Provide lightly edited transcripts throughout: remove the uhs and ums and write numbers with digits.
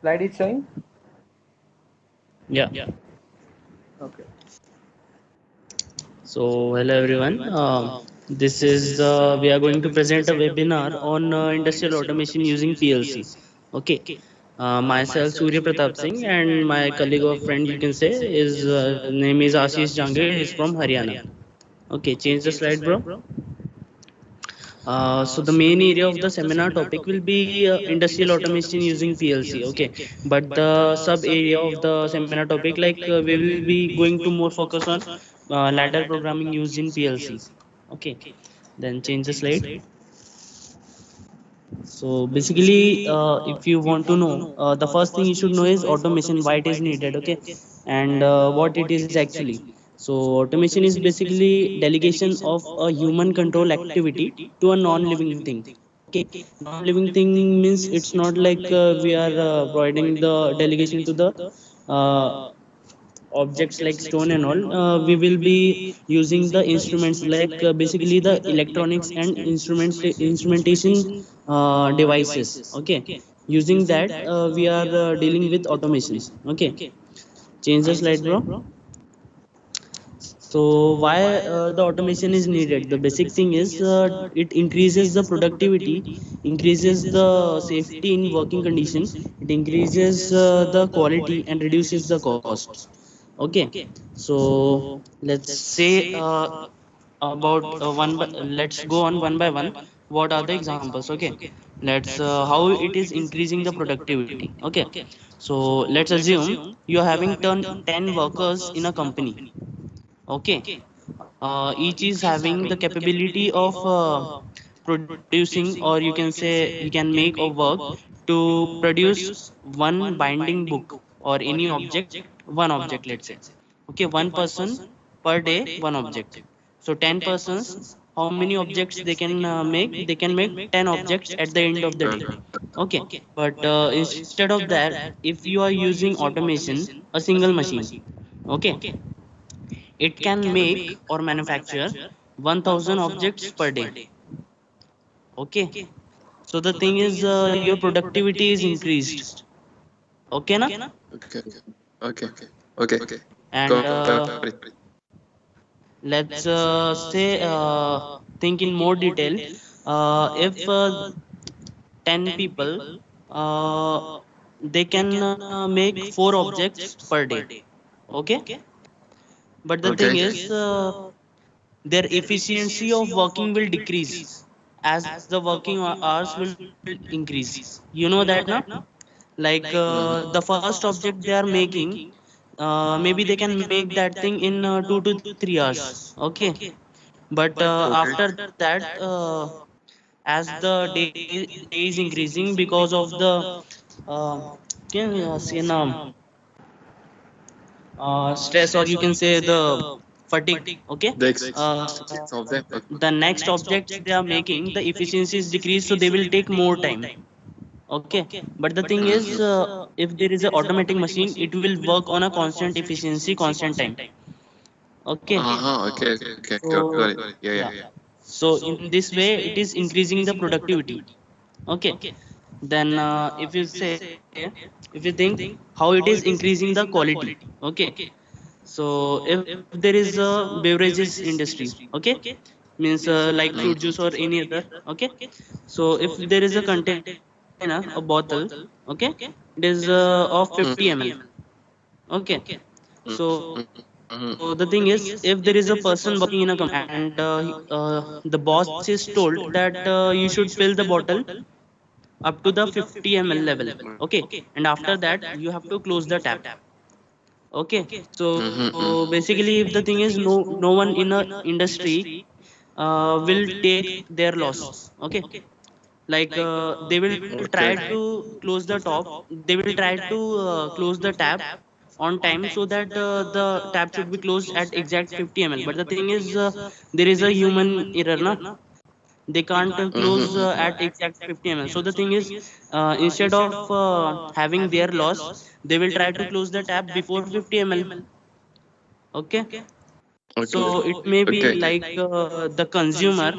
Slide is showing? Yeah. Okay. So hello everyone. This is we are going to present a webinar on industrial automation using PLC. Okay. Myself Surya Pratap Singh and my colleague or friend you can say is name is Ashish Jangir. He's from Haryana. Okay. Change the slide, bro. So the main area of the seminar topic will be industrial automation using PLC. Okay, but the sub area of the seminar topic, like we will be going to more focus on ladder programming used in PLC. Okay, then change the slide. So basically, if you want to know, the first thing you should know is automation, why it is needed, okay, and what it is actually. So automation is basically delegation of a human control activity to a non-living thing. Okay, non-living thing means it's not like we are providing the delegation to the uh, objects like stone and all. We will be using the instruments like basically the electronics and instrumentation devices. Okay, using that we are dealing with automation. Okay, change the slide, bro. So why the automation is needed? The basic thing is it increases the productivity, increases the safety in working condition, it increases the quality and reduces the cost. Okay, so let's say about let's go on one by one. What are the examples? Okay, let's how it is increasing the productivity. Okay, so let's assume you are having 10 workers in a company. Okay, each is having the capability of producing, or you can say you can make a work to produce one binding book or any object, one object, let's say. Okay, one person per day, one object. So 10 persons, how many objects they can make? They can make 10 objects at the end of the day. Okay, but instead of that, if you are using automation, a single machine, okay, it can make or manufacture 1000 objects per day. Okay, so the thing is your productivity is increased. Okay na? Okay. Okay. Okay. And Got it. let's say think in more detail. If 10 people, uh, they can make 4 objects per day. Okay, but the thing Okay. is their efficiency of working will decrease as the working hours will increase. You know that na? Like Mhm. the first object they are making, maybe they can make that thing in 2 to 3 hours. Okay, but Okay. after that as the day is increasing because of the uh, can say na, stress, or you can say the fatigue. Okay, The uh, existence of them. Okay. the next objects they are making, the efficiency is decreased, so they will take more time. Okay, but the thing is Mhm. if there is a automatic machine, it will work on a constant efficiency, constant time. Okay, Okay. Okay. Got so it. Yeah. Yeah. yeah, so in this way it is increasing the productivity. Okay, then if you think how it is increasing the quality. Okay, so if there is a beverages industry, okay, means like fruit juice or any other. Okay, so if there is a container, a bottle, okay, it is of 50 Mhm. ml. Okay, so Mhm. the thing is, if there is a person working in a company and the boss is told that you should fill the bottle up to the 50 ml level. Okay, and after that you have to close the tap. Okay, Mhm. so basically if the thing is, no one in a industry will take their loss. Okay, like they will try Okay. to close the top, they will try to close the tap on time, so that the tap should be closed at exact 50 ml. But the thing is there is a human error na, they can't close Mhm. at exact 50 ml. So the thing is instead of having their loss, they will try to close the tap before 50 ml. Okay, so Okay. it may be Okay. like the consumer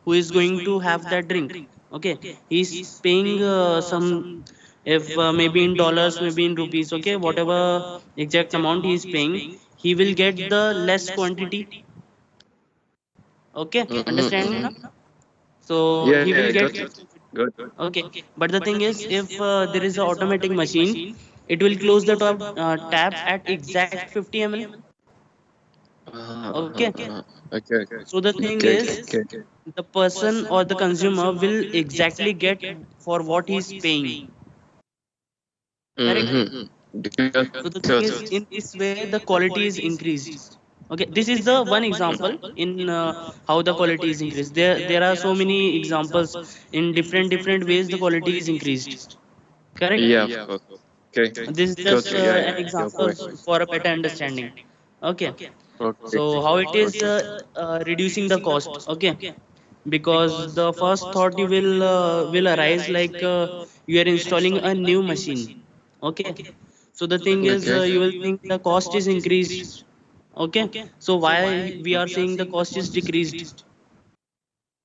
who is going to have that drink. Okay, he's paying some if maybe in dollars, maybe in rupees, okay, whatever exact amount he is paying, he will get the less quantity. Okay, Mm-hmm. understand me now? Mm-hmm. So Yeah, he yeah, will I get got it. less Good. quantity. Okay, but the thing is, if there is an automatic machine, it will close the tap at exact 50 ml. Okay, Okay. so the thing Okay. is, Okay. the person or the consumer will exactly get for what he's paying. Correct. Mm-hmm. Got So the thing is, it. in this way, the quality is increased. Okay, this is the one example in how the quality is increased. There are so many examples in different ways the quality is increased. Correct. Yeah, of course. Okay. This is Got just you. Yeah, an yeah. You're example correct. for a better understanding. Okay. Okay. So how it is Okay. reducing the cost? Okay, because the first thought you will arise like you are installing a new machine. Okay, so the thing is Okay. you will think the cost is increased. Okay, so why we are saying the cost is decreased?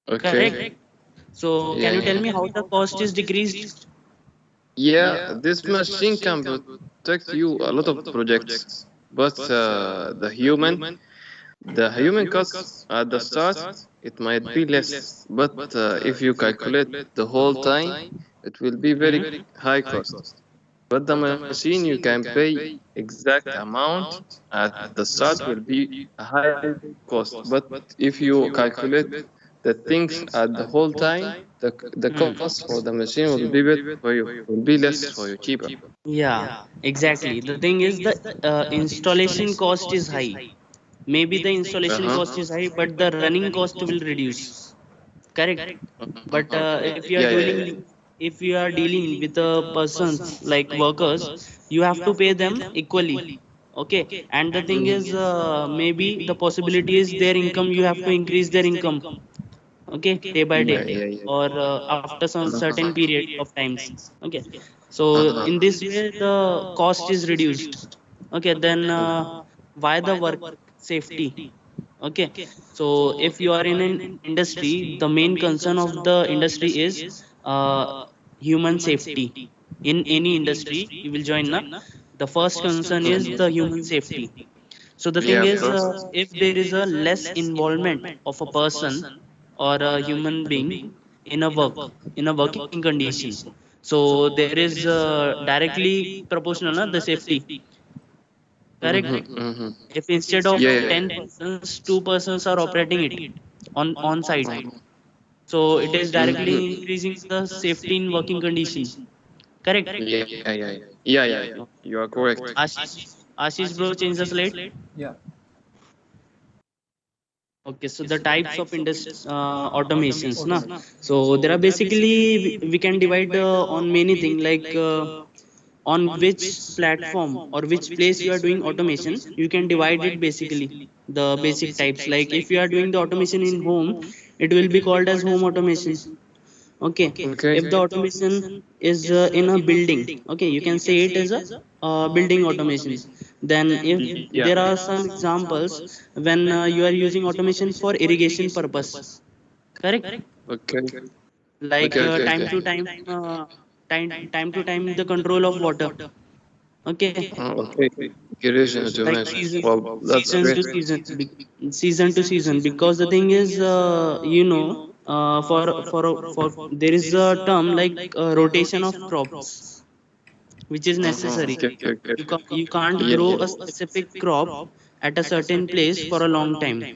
Okay. Correct. So can Yeah, you tell yeah. me how the cost is decreased? Yeah, this machine can protect you a lot of projects, but the human cost at the start, it might be less, but if you calculate the whole time, it will be very Hmm? high cost. But the machine you can pay exact amount at the start will be a high cost. But if you calculate the things at the whole time, the Hmm. cost for the machine will be better for you, will be less for you, cheaper. Yeah, exactly. The thing is the installation cost is high. Maybe the installation Uh-huh. cost is high, but the running cost will reduce. Correct. But Uh-huh. if you are Yeah, yeah, dealing, yeah. if you are dealing with the persons like workers, you have to pay them equally. Okay, and the thing is maybe the possibility is their income, you have to increase their income. Okay, day by day, Yeah, yeah, yeah. or after some certain Uh-huh. period of times. Okay, so Uh-huh. in this way the cost is reduced. Okay, then why the work safety? Okay, so if you are in an industry, the main concern of the industry is uh, human safety. In any industry you will join na, the first concern is Mhm. the human safety. So the thing Yeah, of is, course. if there is a less involvement of a person or a human being in a work, in a working condition, so there is directly proportional na, the safety. Correct. Mm-hmm. Mm-hmm. If instead of Yeah, yeah, 10 persons, 2 persons are operating it on site, yeah. so it is directly Mm-hmm. increasing the safety in working condition. Correct. Yeah, yeah, yeah. Yeah, yeah, yeah. You are correct. Ashish bro, change the slide. Yeah. Okay, so the types of automations, na. Automation. So there are basically we can divide on many things like on which platform or which place you are doing automation. You can divide it basically the basic types. Like if you are doing the automation in home, it will be called as home automation. Okay, Okay. if the automation is in a building, okay, you can say it as a building automation. Then if Yeah. there are some examples when you are using automation for irrigation purpose. Correct. Okay. Like Okay, okay, time okay. to time to time the control of water. Okay, Okay. Irrigation like automation. season Well, that's season great. to season, season to season, because the thing is you know, for there is a term like rotation of crops which is necessary. Okay, okay, okay, okay. You can't Yeah, grow yeah. a specific crop at a certain place for a long time,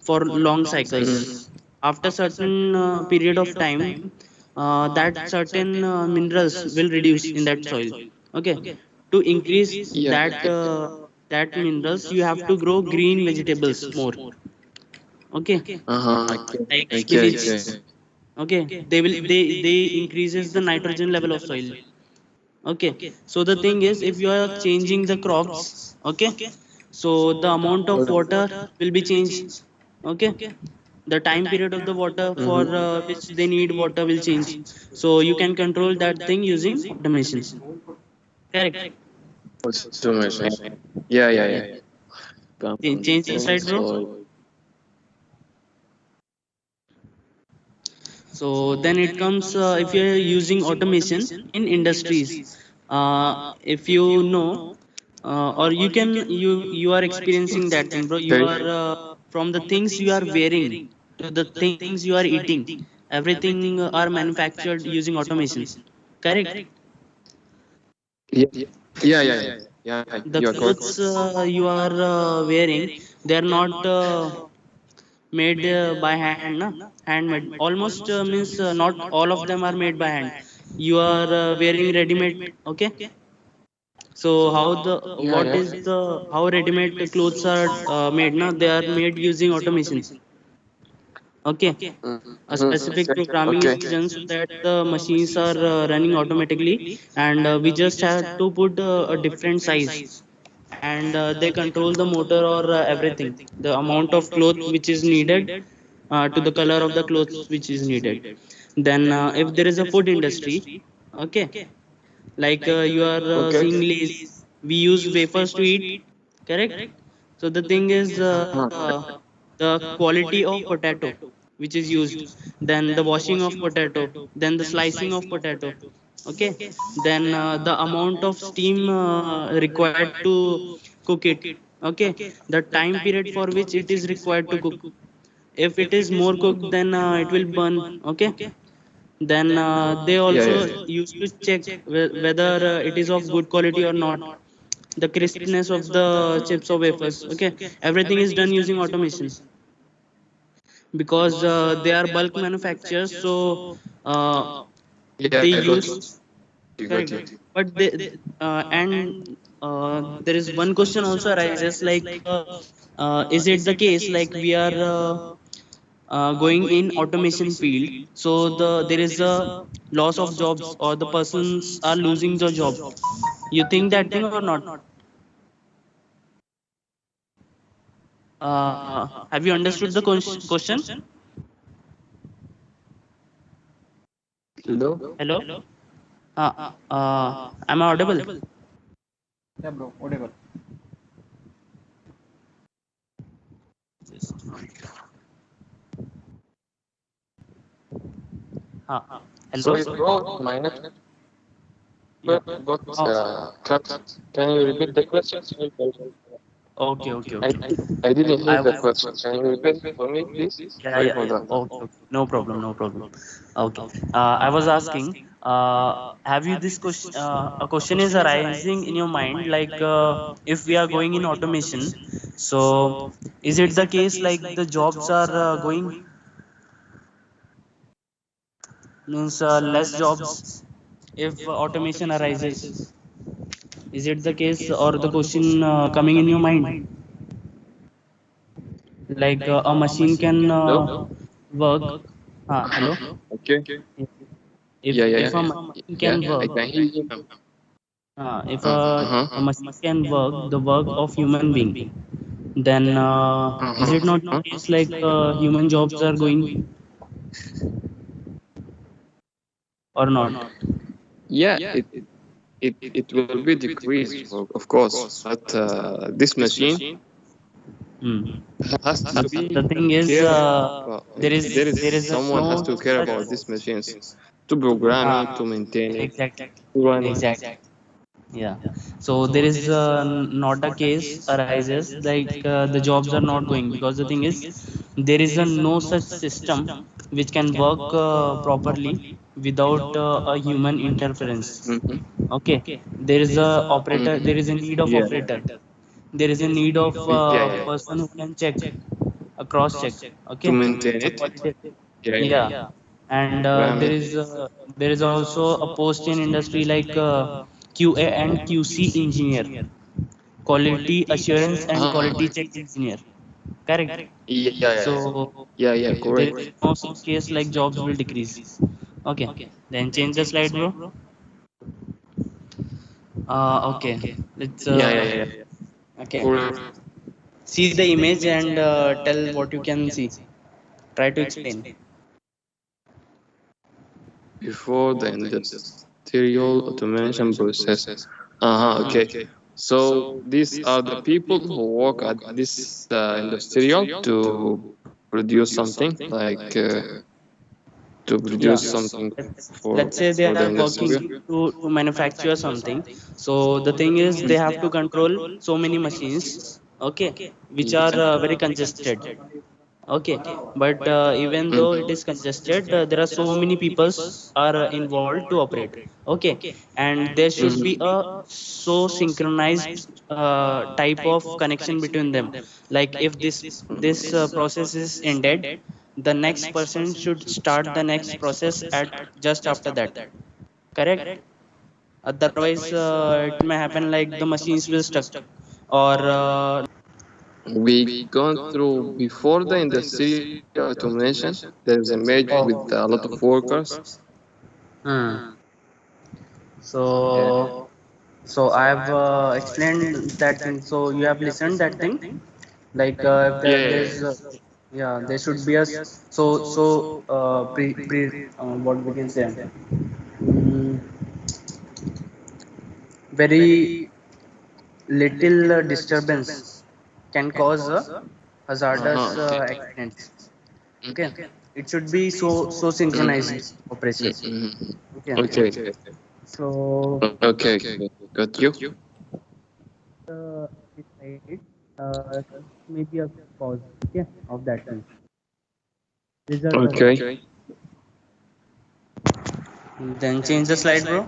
for long cycles. Mm-hmm. After certain period of time, that certain minerals will reduce in that soil. Okay, to increase Yeah. that minerals, you have to grow green vegetables more. Okay, Uh-huh. Okay, like okay, spinach. okay. Okay, they increases the nitrogen level of soil. Okay, so the thing is, if you are changing the crops, okay, so the amount of water will be changed. Okay, the time period of the water for Mm-hmm. which they need water will change. So you can control that thing using automation. Correct. Automation. Yeah, yeah, Yeah. yeah, yeah. Change the slide, bro. So, So then it comes if you're using automation in industries. If you know, or you are experiencing that thing, bro. You Okay. are from the things you are wearing to the things you are eating. Everything are manufactured using automation. Correct. Yeah, yeah, yeah, yeah. Yeah, The you are correct. clothes you are wearing, they are not made by hand, na? Handmade. Almost means not all of them are made by hand. You are wearing ready made. Okay. So how the Yeah, what yeah. is the how ready made clothes are made, na? They are made using automation. Okay. A Mm-hmm. specific programming Okay. is done so that the machines are running automatically, and we just have to put a different size, and they control the motor or everything, the amount of cloth which is needed, to the color of the clothes which is needed. Then if there is a food industry, okay, like you are Okay. seeing Lays, we use wafers to eat. Correct. So the thing is Uh-huh. the quality of potato which is used, then the washing of potato, then the slicing of potato. Okay. Then the amount of steam required to cook it. Okay. The time period for which it is required to cook. If it is more cooked, then it will burn. Okay. Then they Yeah, also yeah. used to check whether it is of good quality or not, the crispness of the chips or wafers. Okay. Everything is done using automation, because they are bulk manufacturers, so uh, Yeah, they I got use. you. Got Correct. you. But they and there is one question also arises, like is it the case like we are going in automation field, so there is a loss of jobs, or the persons are losing the job? You think that thing or not? Have you understood the question? Hello? Hello. Am I audible? Yeah, bro, whatever. uh, Hello. Sorry, bro. My network Yeah. got Oh, cut. Can you repeat the question? okay, okay, I okay. I didn't hear I the was. question. Can you repeat it for me, please? Yeah, Sorry yeah, for yeah. that. Okay, okay. No problem, no problem. Okay. I was asking, have you this question? A question is arising in your mind, like if we are going in automation, so is it the case like the jobs are going, means less jobs if automation arises? Is it the case, or the question coming in your mind, like a machine can Hello? work? Hello. Okay. if Yeah, yeah, if a yeah. machine Yeah, can I work, can hear you now. if Uh-huh. a machine can work the work of human being, then is it not Uh-huh. the case like human jobs are going or not? Yeah, it will be decreased, of course, but this machine Hmm. has to be The thing is care about there is there is a someone has no to care such. about these machines to program it, to maintain it, Exactly. to run it. Exactly. Yeah. So there is not a case arises like the jobs are not going, because the thing is there is a no such system which can work properly without a human interference. Mm-hmm. Okay. There is a operator. Mm-hmm. There is a need of Yeah, operator. There is a need of yeah, yeah. person who can check, a cross check. To Okay. maintain A it. quality. Yeah, yeah. Yeah. And Program it. there is also a post in industry like QA and QC engineer, quality assurance and Ah, quality check engineer. Correct. yeah, yeah, So yeah, yeah, yeah. there Correct. is no such case like jobs will decrease. Okay. Then change the slide, bro. Okay. Let's Yeah, yeah, yeah. okay. Correct. See the image and tell what you can see. Try to explain. Before the industrial automation process. Hmm. Okay. So these are the people who work at this industrial to produce something like to Yeah, produce something for let's say they for the are industry. working to manufacture something. So the thing is they have to control so many machines, okay, which are very congested. Okay, but even though it is congested, there are so many peoples are involved to operate. Okay, and there should be a so synchronized type of connection between them. Like if this process is ended, the next person should start the next process at just after that. Correct? Otherwise, it may happen like the machines will stuck or We gone through before the industrial automation. There is a merge with a lot of workers. hmm. Yeah. So I've explained that thing. So you have listened that thing. Like if Yeah. there's yeah, there should be a pre what we can say, mm, very little disturbance can cause a hazardous Uh-huh. Okay. accidents. Okay, it should be so synchronized operation. Mm-hmm. Okay, Okay. Okay. so Okay. Okay. Got you. this side, maybe a pause, okay, of that thing. Result of that. Okay. Then change the slide, bro.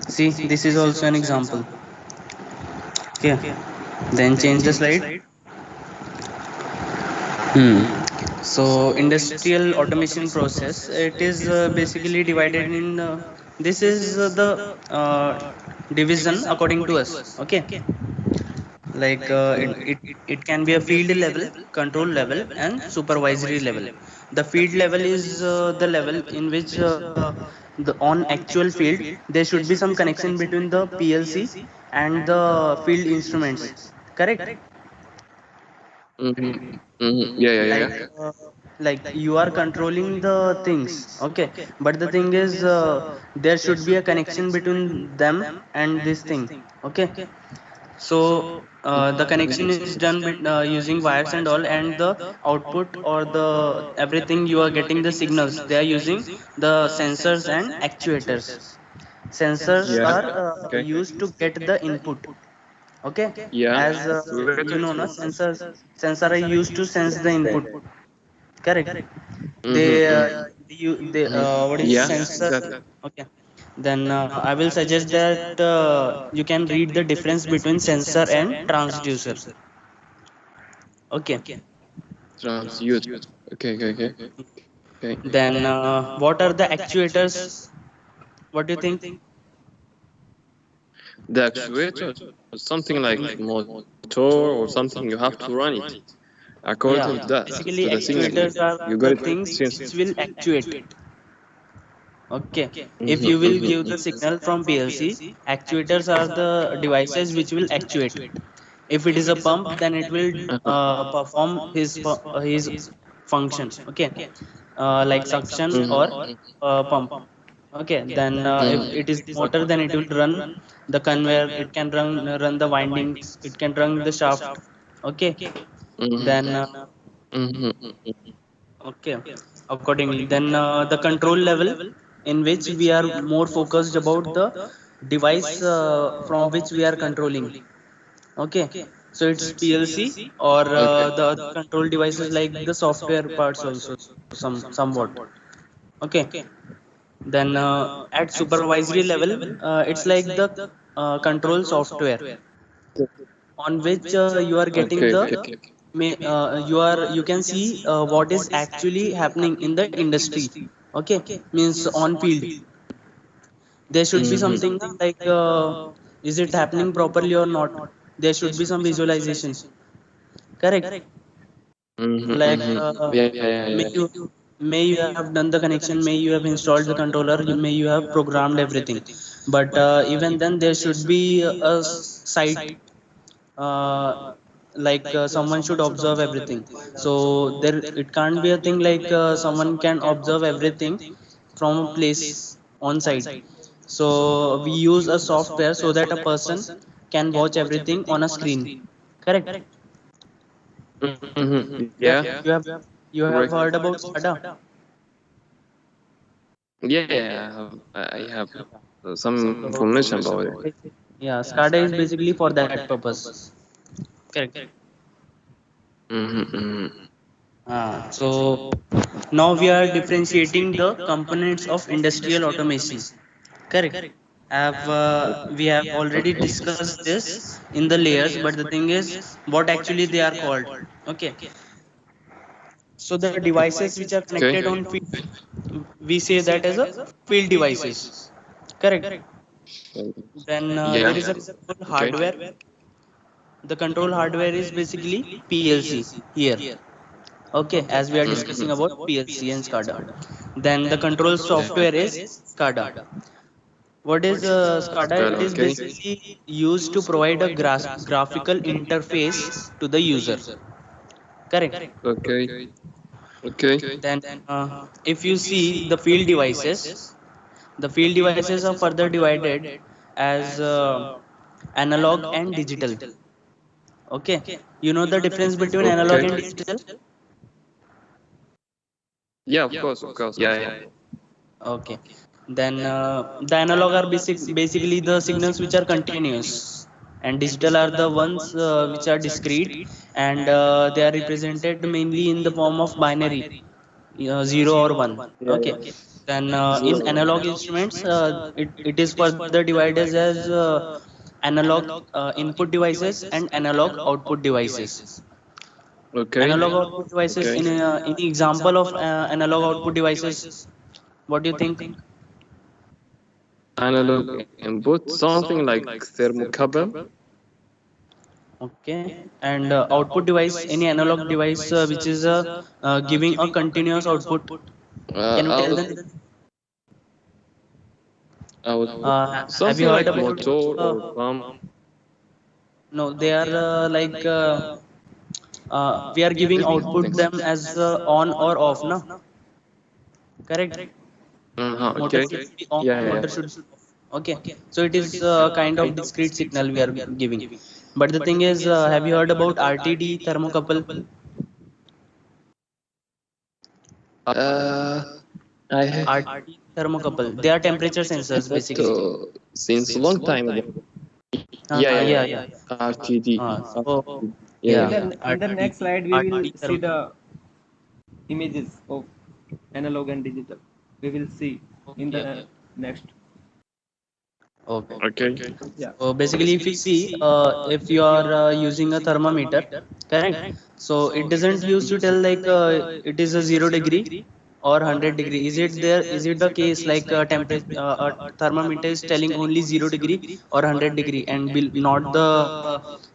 See, this is also an example. Okay, then change the slide. Hmm. So industrial automation process, it is basically divided in this is the division according to us. Okay, like it can be a field level, control level, and supervisory level. The field level is the level in which the on actual field there should be some connection between the PLC and the field instruments. Correct? Mm-hmm. Mm-hmm. Yeah. Yeah. like Yeah. uh, like you are controlling the things, okay, but the thing is there should be a connection between them and this thing. Okay, so the connection is done using wires and all, and the output or the everything you are getting the signals, they are using the sensors and actuators. Sensors Yeah. are Okay. used to get the input. Okay, Yeah. as you know, Actuators. no, sensor are used to sense the input. Correct. They Mm-hmm. Mm-hmm. they what is Yeah. sensor? Exactly. Okay, then I will suggest that you can read the difference between sensor and transducer. Okay, Transducer. Okay. Okay. Okay. Okay. then what are the actuators? What do you think? The actuator is something like motor or something. You have to run it according to Yeah, that, basically to the signal. actuators are You got the it things since. which will actuate. Okay, if Mm-hmm. you will give the Mm-hmm. signal from PLC, actuators are the devices which will actuate. If it is a pump, then it will perform his function. Okay, like suction or pump. Okay, then if it is motor, then it will run the conveyor, it can run the windings, it can run the shaft. Okay, then Mm-hmm. okay, accordingly, then the control level in which we are more focused about the device from which we are controlling. Okay, so it's PLC or Okay. the other control devices like the software parts also, somewhat. Okay, then at supervisory level, it's like the control software on which you are getting Okay. the Okay. you can see what is actually happening in the industry. Okay, means on field there should be Mm-hmm. something like is it happening properly or not. There should be some visualization. Correct. Mm-hmm. Like Mm-hmm. Yeah. Yeah. may Yeah. you may you have done the connection, may you have installed the controller, may you have programmed everything, but even then there should be a site, uh, like someone should observe everything. So there it can't be a thing like someone can observe everything from a place on site. So we use a software so that a person can watch everything on a screen. Correct. Mm-hmm. Yeah. Yeah, you have. You have Correct. heard about SCADA? Yeah, I have some So, information about it. yeah, SCADA is basically for that purpose. Correct. Mm-hmm. So now we are differentiating the components of industrial automation. Correct. We have already discussed this in the layers, but the thing is, what actually they are called. Okay. So the devices which are Okay. connected on field, we say that as a field devices. Correct. Then Yeah. there is a control Okay. hardware. The control hardware is basically PLC here. Okay, as we are discussing Mm-hmm. about PLC and SCADA. Then the control software is SCADA. What is SCADA? Got It it. is Okay. basically used to provide a graphical interface to the user. Correct. Okay. Okay. Then, if you see the field devices are further divided as analog and digital. Okay, you know the difference between analog and Okay. digital? Yeah, of course, of course. Yeah, yeah. Okay. Then the analog are basically the signals which are continuous, and digital are the ones which are discrete, and they are represented mainly in the form of binary, 0 or 1. Yeah, Okay. yeah. Then in Zero. analog instruments, it is further divided as analog input devices and analog output devices. Okay. Analog output devices, Okay. in any example of analog output devices, what do you think? Analog input, something like thermocouple. Okay. And output device, any analog device which is giving a continuous output. Can you tell Out, them? output. Have you Something heard like about? motor or pump. No, they are like we are giving output Things. them as on or off, no? Correct. Uh-huh. Motor Okay. should be on, Yeah, yeah. motor should be off. Okay. So it is kind of discrete signal we are giving. But the thing is, have you heard about RTD thermocouple? Uh, I have RTD thermocouple. They are temperature sensors that basically. since a long time ago. Yeah, yeah, Yeah, yeah. yeah. RTD. So Yeah, In yeah, yeah. the in the RTD, next slide, we will RTD see thermal. the images of analog and digital. We will see in the Okay, next. okay. Okay. Yeah. So basically, if you see, if you are using a thermometer, correct? So it doesn't use to tell like it is a 0 degree or 100 degree. Is it there? Is it the case like temperature? A thermometer is telling only 0 degree or 100 degree, and not the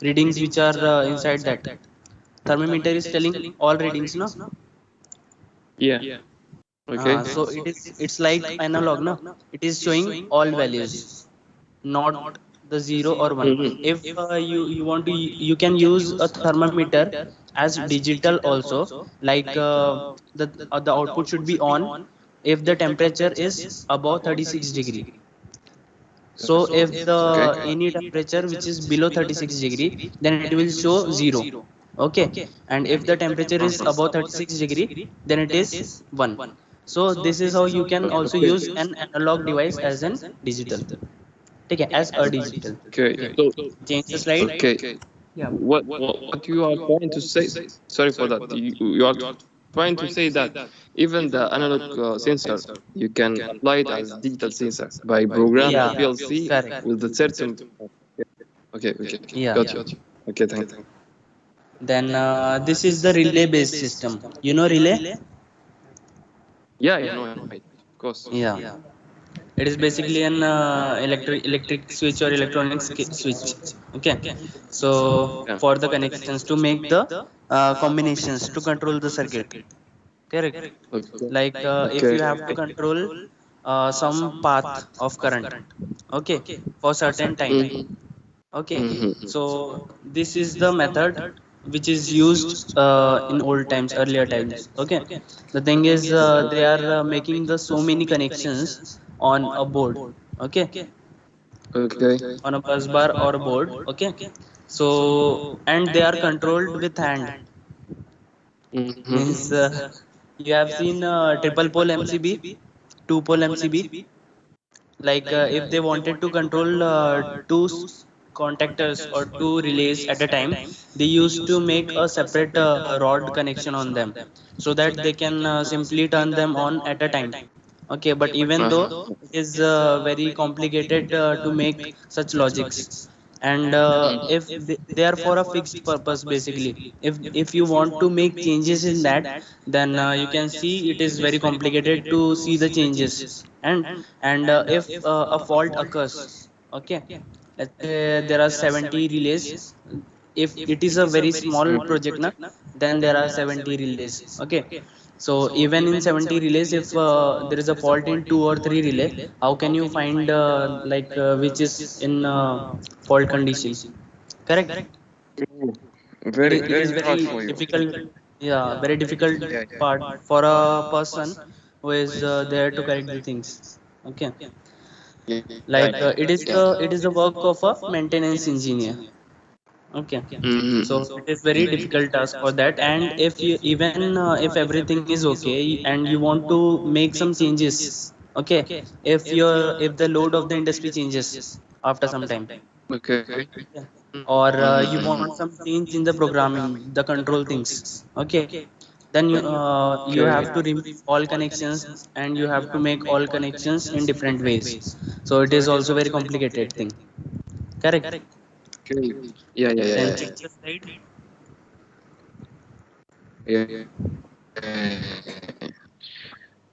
readings which are inside that. Thermometer is telling all readings, no? Yeah. Okay. So it's like analog, no? It is showing all values, not the 0 or 1. Mm-hmm. If you want to, you can use a thermometer as digital also, like the output should be on if the temperature is above 36 degree. So if the Okay. any temperature which is below 36 degree, then it will show 0. Okay. And if the temperature is Uh-huh. above 36 degree, then it is 1. So this is how you can also Okay. use an analog device as an digital. Okay, as a digital. Okay. So, Change the slide. okay. Yeah. What you are trying to say? Sorry for that. You are trying to say that even the analog sensor, you can apply it as digital sensor by program the Yeah, PLC correct. with the certain. Okay. Okay. Yeah. Got you. Okay. Thank you. Then this is the relay based system. You know relay? Yeah. I know. Of course. Yeah. It is basically an electric switch or electronic switch. Okay. So Yeah. for the connections to make the combinations to control the circuit. Correct. Okay. Like if Okay. you have to control some path of current. Okay. For certain time. Mm-hmm. Okay. Mm-hmm. So this is the method which is used in old times, earlier times. Okay. The thing is, they are making the so many connections on a board. Okay. Okay. On a bus bar or a board. Okay. So and they are controlled with hand. Means Mm-hmm. you have seen triple pole MCB, two pole MCB. Like if they wanted to control contactors or two relays at a time, they used to make a separate rod connection on them, so that they can simply turn them on at a time. Okay, but even though Uh-huh. it is very complicated to make such logics, and if they are for a fixed purpose basically. If you want to make changes in that, then you can see it is very complicated to see the changes. And if a fault occurs, okay, let's say there are 70 relays. If it is a very small project na, then there are 70 relays. Okay, so even in 70 relays, if there is a fault in two or three relay, how can you find which is in fault condition? Correct. Ooh, it very, is, it is very very hard for you. difficult. Yeah, very difficult Yeah, part for a person who is there to correct the things. Okay, yeah, like yeah, it is the work of a maintenance engineer. Okay, Mm-hmm. so it is very difficult task for that. And if you even if everything is okay and you want to make some changes, okay, if the load of the industry changes after some time, Okay. okay, or you Mm-hmm. want some change in the programming, the control things, okay, then you Okay. have to remove all connections and you have to make all connections in different ways. So it is also very complicated thing. Correct. Okay. Yeah, yeah, yeah, Then yeah, change the slide. yeah.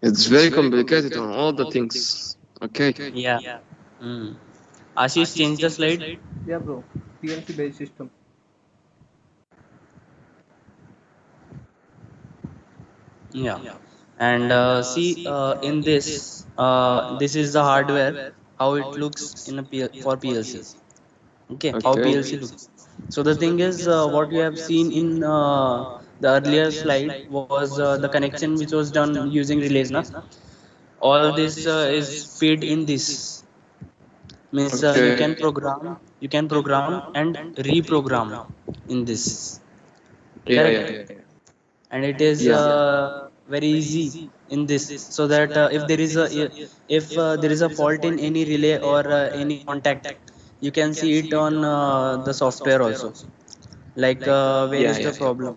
It's very complicated on all the things. Okay. Yeah. Mm. Ashish, change the slide. Yeah, bro. PLC based system. Yeah. And see, in this, this is the hardware, how it looks in a for PLC. Okay, how Okay. PLC looks. So the thing is, what you have seen in the earlier slide was the connection which was done using relays. Na? All this is feed in this. Means Okay. you can program and reprogram in this. Yeah, yeah, Correct. yeah. And it is Yeah. very easy in this, so that if there is a fault in any relay or any contact, you can see it on the software also, like where Yeah, is the yeah, yeah. problem.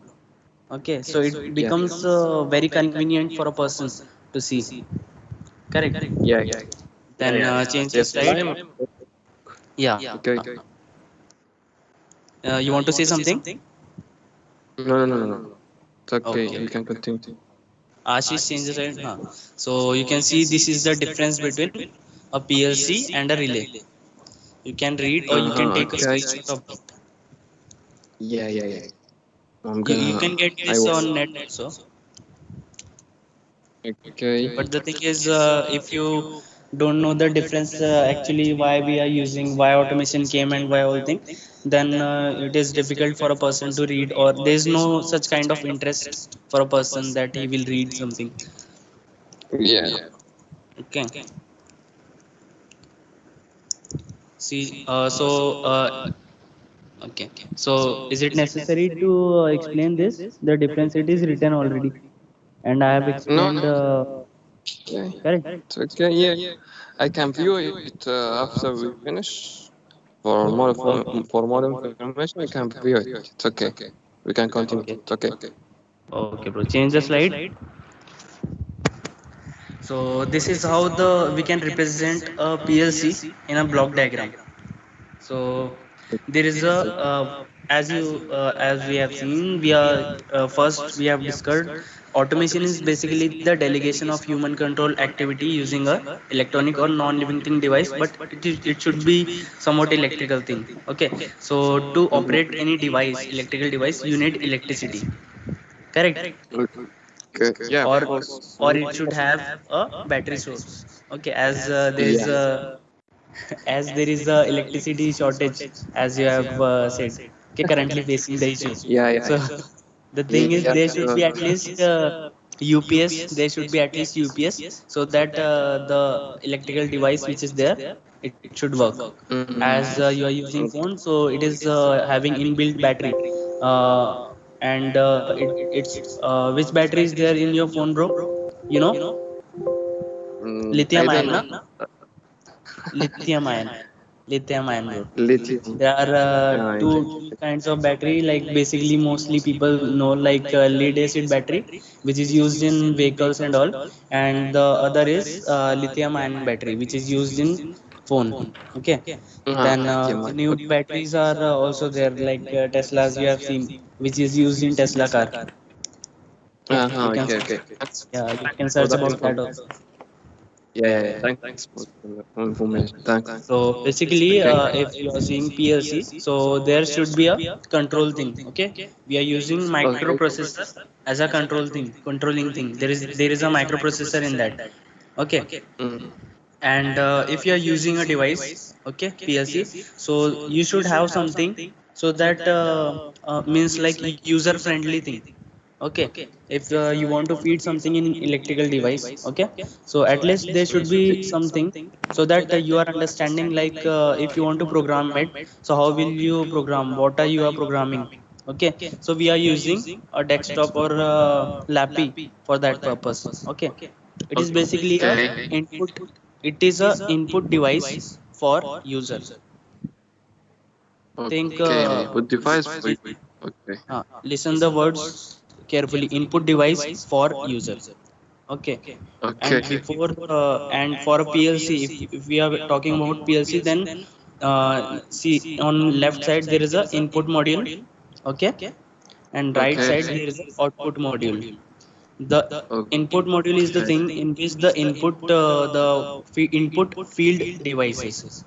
Okay, so it Yeah. becomes very convenient for a person to see. Correct. Yeah, yeah. Yeah, Then yeah, yeah. change the Save slide. time. Yeah. Okay. You want to say something? No, no, no, no, no. It's okay. Okay, You okay. can continue. Ashish change the slide. Huh. So you can see this is the difference between a PLC and a relay. You can read or you can Uh-huh. take a Okay. screenshot of that. Yeah, yeah, yeah. I'm You gonna. can get I this will. on net also. Okay. But the thing is, if you don't know the difference, actually why we are using, why automation came and why all thing, then it is difficult for a person to read, or there is no such kind of interest for a person that he will read something. Yeah. Okay. See, okay. So is it necessary to explain this? The difference, it is written already, and I have No, explained. no. Okay. Correct. It's okay. Yeah. I can view it after we finish. Okay. For more information, I can view it. It's okay. We can continue. Okay. It's okay. Okay, bro. Change the slide. So this is how the we can represent a PLC in a block diagram. So there is a as we have seen, we are first we have discussed automation is basically the delegation of human control activity using a electronic or non-living thing device, but it should be somewhat electrical thing. Okay, so to operate any device, electrical device, you need electricity. Correct. Okay. Yeah, of or course. or it should have a battery source. Okay, as there is Yeah. a as there is a electricity shortage, as you have said, okay, currently facing the issue. Yeah, yeah, So yeah. the thing is, Yeah, there should sure. be at least UPS, there should be at least UPS, so that the electrical device which is there, it should work. Mm-hmm. As you are using phone, so it is having inbuilt battery. uh, and which battery is there in your phone, bro? You know, lithium I ion, don't na? know. Lithium ion, lithium ion, bro. Lithium. There are I two kinds of battery. Like basically, mostly people know like lead acid battery, which is used in vehicles and all, and the other is lithium ion battery, which is used in phone. Okay. Then lithium. new batteries are also there, like Teslas you have seen, which is used in Tesla car. Okay, you can Okay, search. okay. Thanks, Yeah, you can thanks for search that about that info. also. Yeah. Thanks for the information. Thanks. So basically, Okay. if you are seeing PLC, so there should be a control thing. Okay, we are using Okay. microprocessor as a controlling thing. There is a microprocessor in that. Okay, Mm. and if you are using a device, okay, PLC, so you should have something so that means like user friendly thing. Okay, if you want to feed something in electrical device, okay, so at least there should be something so that you are understanding, like if you want to program it, so how will you program, what are you are programming. Okay, so we are using a desktop or lappy for that purpose. Okay, it is basically a Okay. input, it is a input device for user. Think Okay. What device for you? li- Okay. listen the words carefully: input device for user. Okay, Okay. and before and for a PLC, if we are talking about PLC, then see, on left side there is a input module. Okay, and right Okay. side there is a output module. The Okay. input module is the thing in which the input input field devices.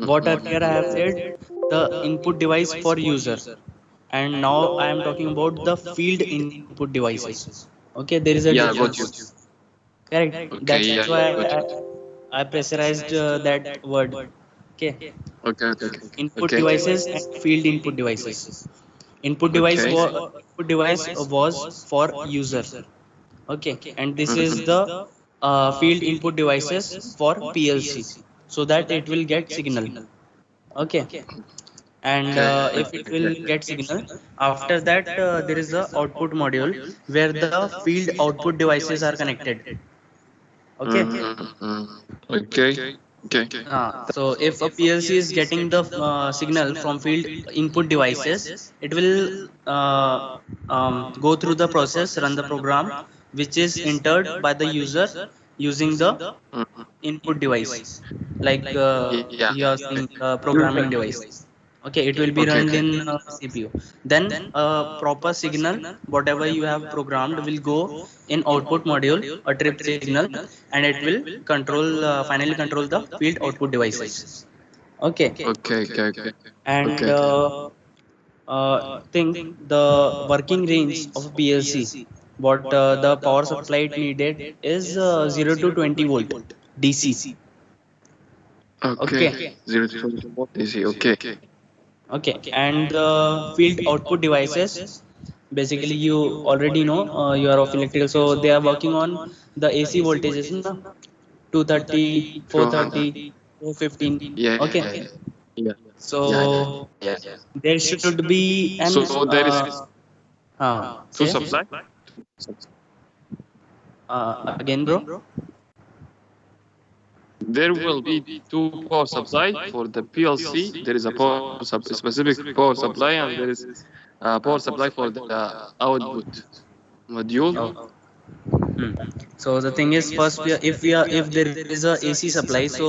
What earlier I have said, the input device for user, and now I am talking about the field input devices. Okay, there is a Yeah, got difference. you. Correct. Okay, That's yeah, why got you. I pressurized that word. Okay, input Okay. devices and field input devices. Okay. Input device was for user. Okay, and this is Mhm. the field input devices for PLC, so that it will get signal. Okay, and Okay. if it will get signal, after that there is a output module where the field output devices are connected. Okay. Mm-hmm. Okay. Okay. So if a PLC is getting the signal from field input devices, it will go through the process, run the program, which is entered by the user using the Mhm. input device, like Yeah. you are saying User. programming device. Okay, it will be Okay. run Okay. in CPU. Then proper signal, whatever you have programmed, will go in output module, a trip signal, and it will finally control the field output devices. Okay, Okay. Okay. Okay. and Okay. think the working range of PLC, what the power supply it needed is 0 to 20 volt DC. Okay. Okay. 0 to 20 volt DC. Okay. Okay, and the field output devices, basically you already know, you are of electrical, so they are working on the AC voltages, na? 230, 430, 200. 415. Yeah. Okay, Yeah. Yeah. so Yeah. there should be an So there is two say supply. again, bro. There will be two power supply for the PLC. There is a specific power supply, and there is a power supply for the output module. Oh. Hmm. So the thing is, first if there is a AC supply, so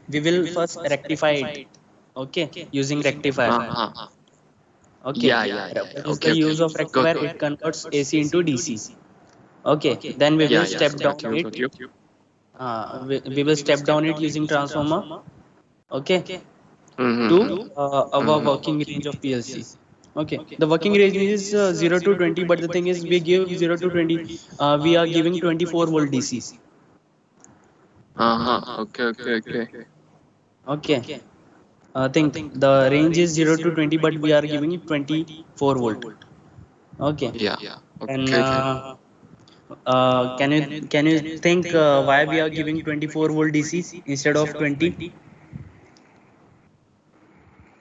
we will first rectify it. Okay, using rectifier. Uh-huh. Okay, Yeah. what is the Okay, okay. use of Got rectifier? It converts AC into DC. Okay, then we will yeah. step down Got you. it. Got you. We will step down it using transformer. Okay, to Mm-hmm. our Mm-hmm. working range of PLC. Okay, the working range is 0 to 20, but the thing is, we give 0 to 20. We are giving 24 volt DC. Uh-huh. Okay. Okay, think the range is 0 to 20, but we are giving 24 volt. Okay, Yeah. and Okay. can you think why we are giving 24 volt DC instead of 20?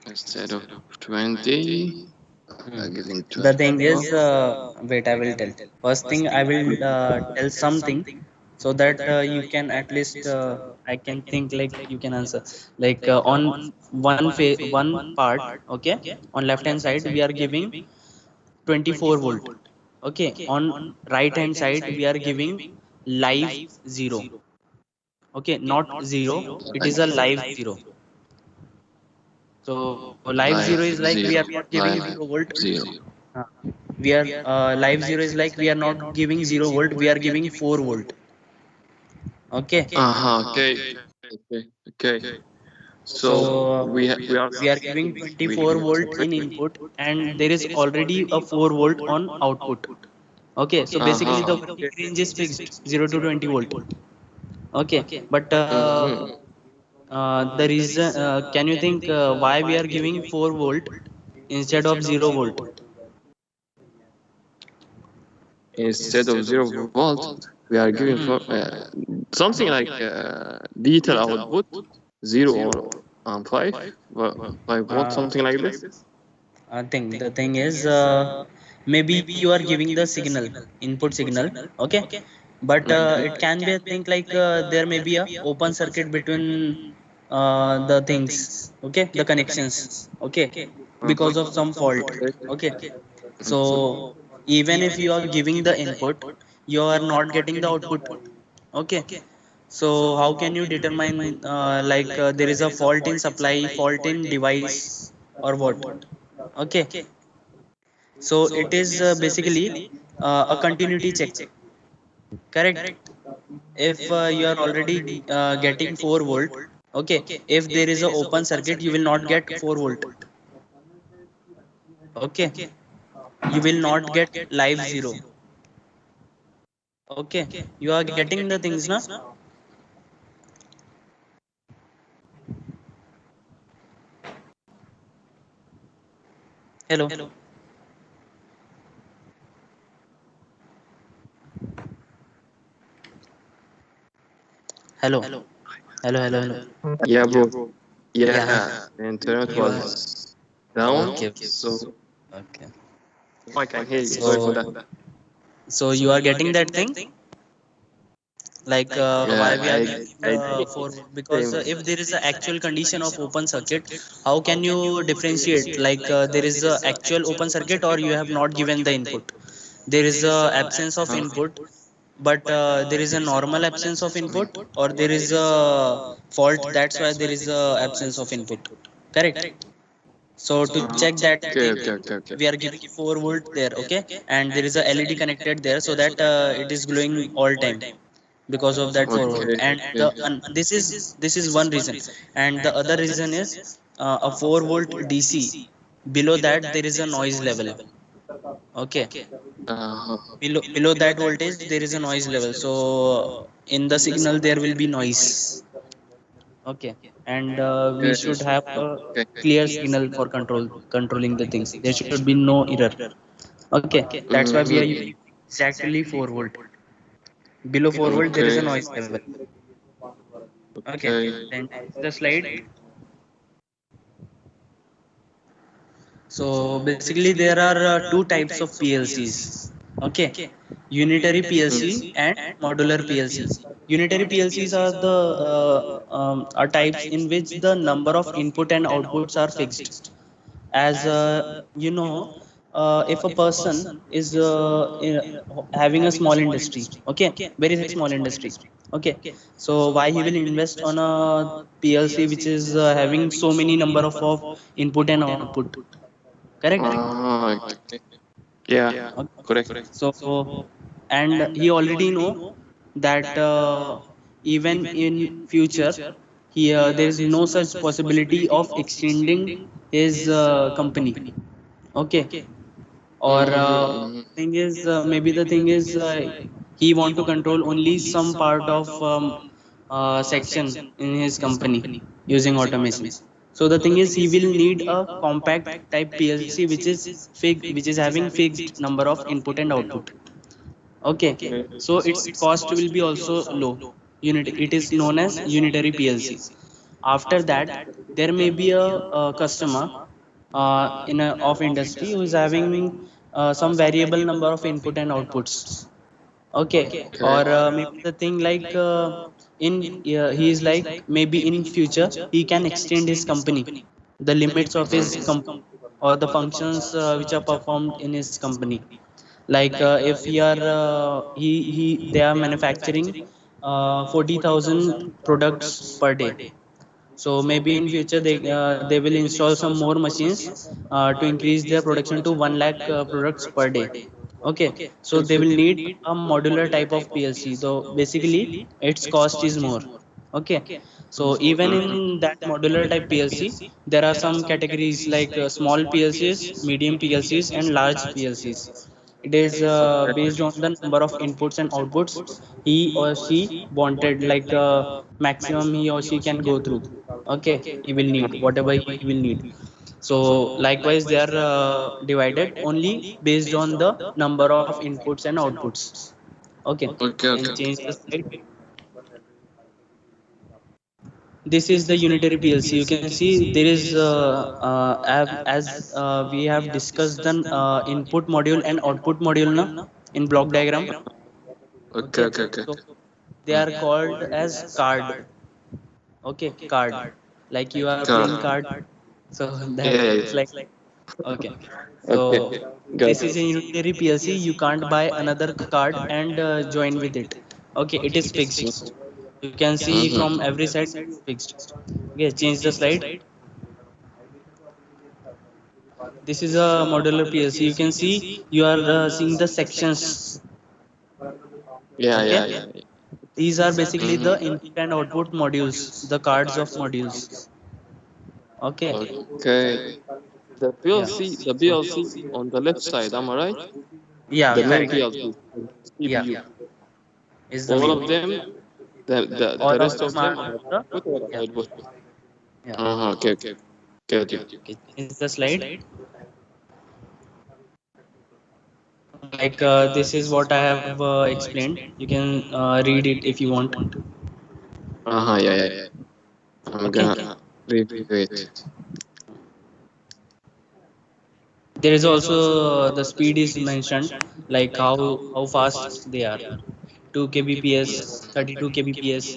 Instead of 20. Getting to The it. thing is, No? wait, I will tell. First thing, I will tell something so that you can at least, I can think like you can answer. Like on one part, okay, on left hand side we are giving 24 volt. Okay, on right hand side we are giving live 0. Okay, not 0, it is a live 0. So live 0 is like we are not giving 0 volt. Uh, we are live 0 is like we are not giving 0 volt, we are giving 4 volt. Okay, Okay, okay. so So we are we are giving we 24 volt in input and there is already a 4 volt on output. Okay, so basically the working range is fixed 0 to 20 volt. Okay, but Mhm. the reason, can you think why we are giving 4 volt instead of 0 volt? Instead of 0 volt, we are giving Hmm. for something like digital output 0 or 5 volt, Uh, something like this. thing the thing is, maybe you are giving the signal, input signal. Okay, but it can be a thing like there may be a open circuit between the things. Okay, the connections. Okay, because of some fault. Okay, so even if you are giving the input, you are not getting the output. Okay, so how can you determine like there is a fault in supply, fault in device, or what? Okay, so it is basically a continuity check. Correct. If you are already getting 4 volt, okay, if there is a open circuit you will not get 4 volt. Okay, you will not get live 0. Okay, you are getting the things na. Hello, hello, hello, hello, hello. Yeah, bro. Yeah, Yeah, the internet you are was down, okay. so Okay, I can hear you. Sorry for so that. you are getting that thing, like why we are giving I for, because think if there is an actual condition of open circuit, how can you differentiate like there is a actual open circuit or you have not given the input? There is a absence of input, but there is a normal absence of input, or there is a fault, that's why there is a absence of input. Correct. So to check that thing, okay. we are giving 4 volt there. Okay, and there is a led connected there so that it is glowing all time because of that 4 volt. And this is one reason, and the other reason is a 4 volt dc, below that there is a noise level. Okay, below that voltage there is a noise level, so in the signal there will be noise. Okay, and we should have a clear signal for controlling the things. There should be no error. Okay, that's why we are using exactly 4 volt. Below 4 volt there is a noise level. Okay, then next the slide. So basically there are two types of PLCs. Okay, unitary PLC and modular PLC. Unitary PLCs are the are types in which the number of input and outputs are fixed. As you know, if a person is having a small industry, okay, very small industry, okay, so why he will invest on a PLC which is having so many number of input and output? Correct. Okay. Yeah, Okay. correct. So and he already know that even in future he there is no such possibility of extending his company. Okay, or thing is maybe the thing is he want to control only some part of section in his company using automation. So the thing is he will need a compact type PLC which is which is having fixed number of input and output. Okay, so its cost will be also low. It is known as unitary PLC. After that there may be a customer in a of industry who is having some variable number of input and outputs. Okay, or Okay. maybe the thing like in he is like maybe in future he can extend his company, the limits of his company or the functions which are performed in his company. Like if he are he they are manufacturing 40,000 products per day, so maybe in future they will install some more machines to increase their production to 1 lakh products per day. Okay, so they will need a modular type of PLC, though basically its cost is more. Okay, so even in that modular type PLC there are some categories like small PLCs, medium PLCs and large PLCs. It is based on the number of inputs and outputs he or she wanted, like maximum he or she can go through. Okay, he will need whatever he will need. So likewise they are divided only based on the number of inputs and outputs. Okay, Okay, and okay, change okay. the slide. This is the unitary PLC. You can see there is as we have discussed the input module and output module now in block diagram. Okay, Okay, okay, okay. so they Mm. are called as card. Okay, card, like you are Car. playing card. So that Yeah, yeah, it's like, yeah. okay, so Okay, this got is a it. unitary PLC. You can't buy another card and join with it. Okay, it is fixed. You can see from Mm-hmm. every side it's fixed. Okay, change the slide. This is a modular PLC. You can see you are seeing the sections. Yeah, Okay, yeah, yeah, yeah. these are basically the Mm-hmm. input and output modules, the cards of modules. Okay, Okay. The yeah, PLC, the so PLC on the left side, am I right? yeah, The main correct, PLC, yeah, CPU. is the All main. of them, All the of rest of them are them are on the, output or yeah, output. yeah. Uh-huh, okay, okay. Got you. Okay, change the slide. Like this is what I have explained. You can read it if you want. Uh-huh, yeah, yeah, yeah. I'm Okay, gonna review it. there is also the speed is mentioned, like how fast they are. 2 kbps, 32 kbps,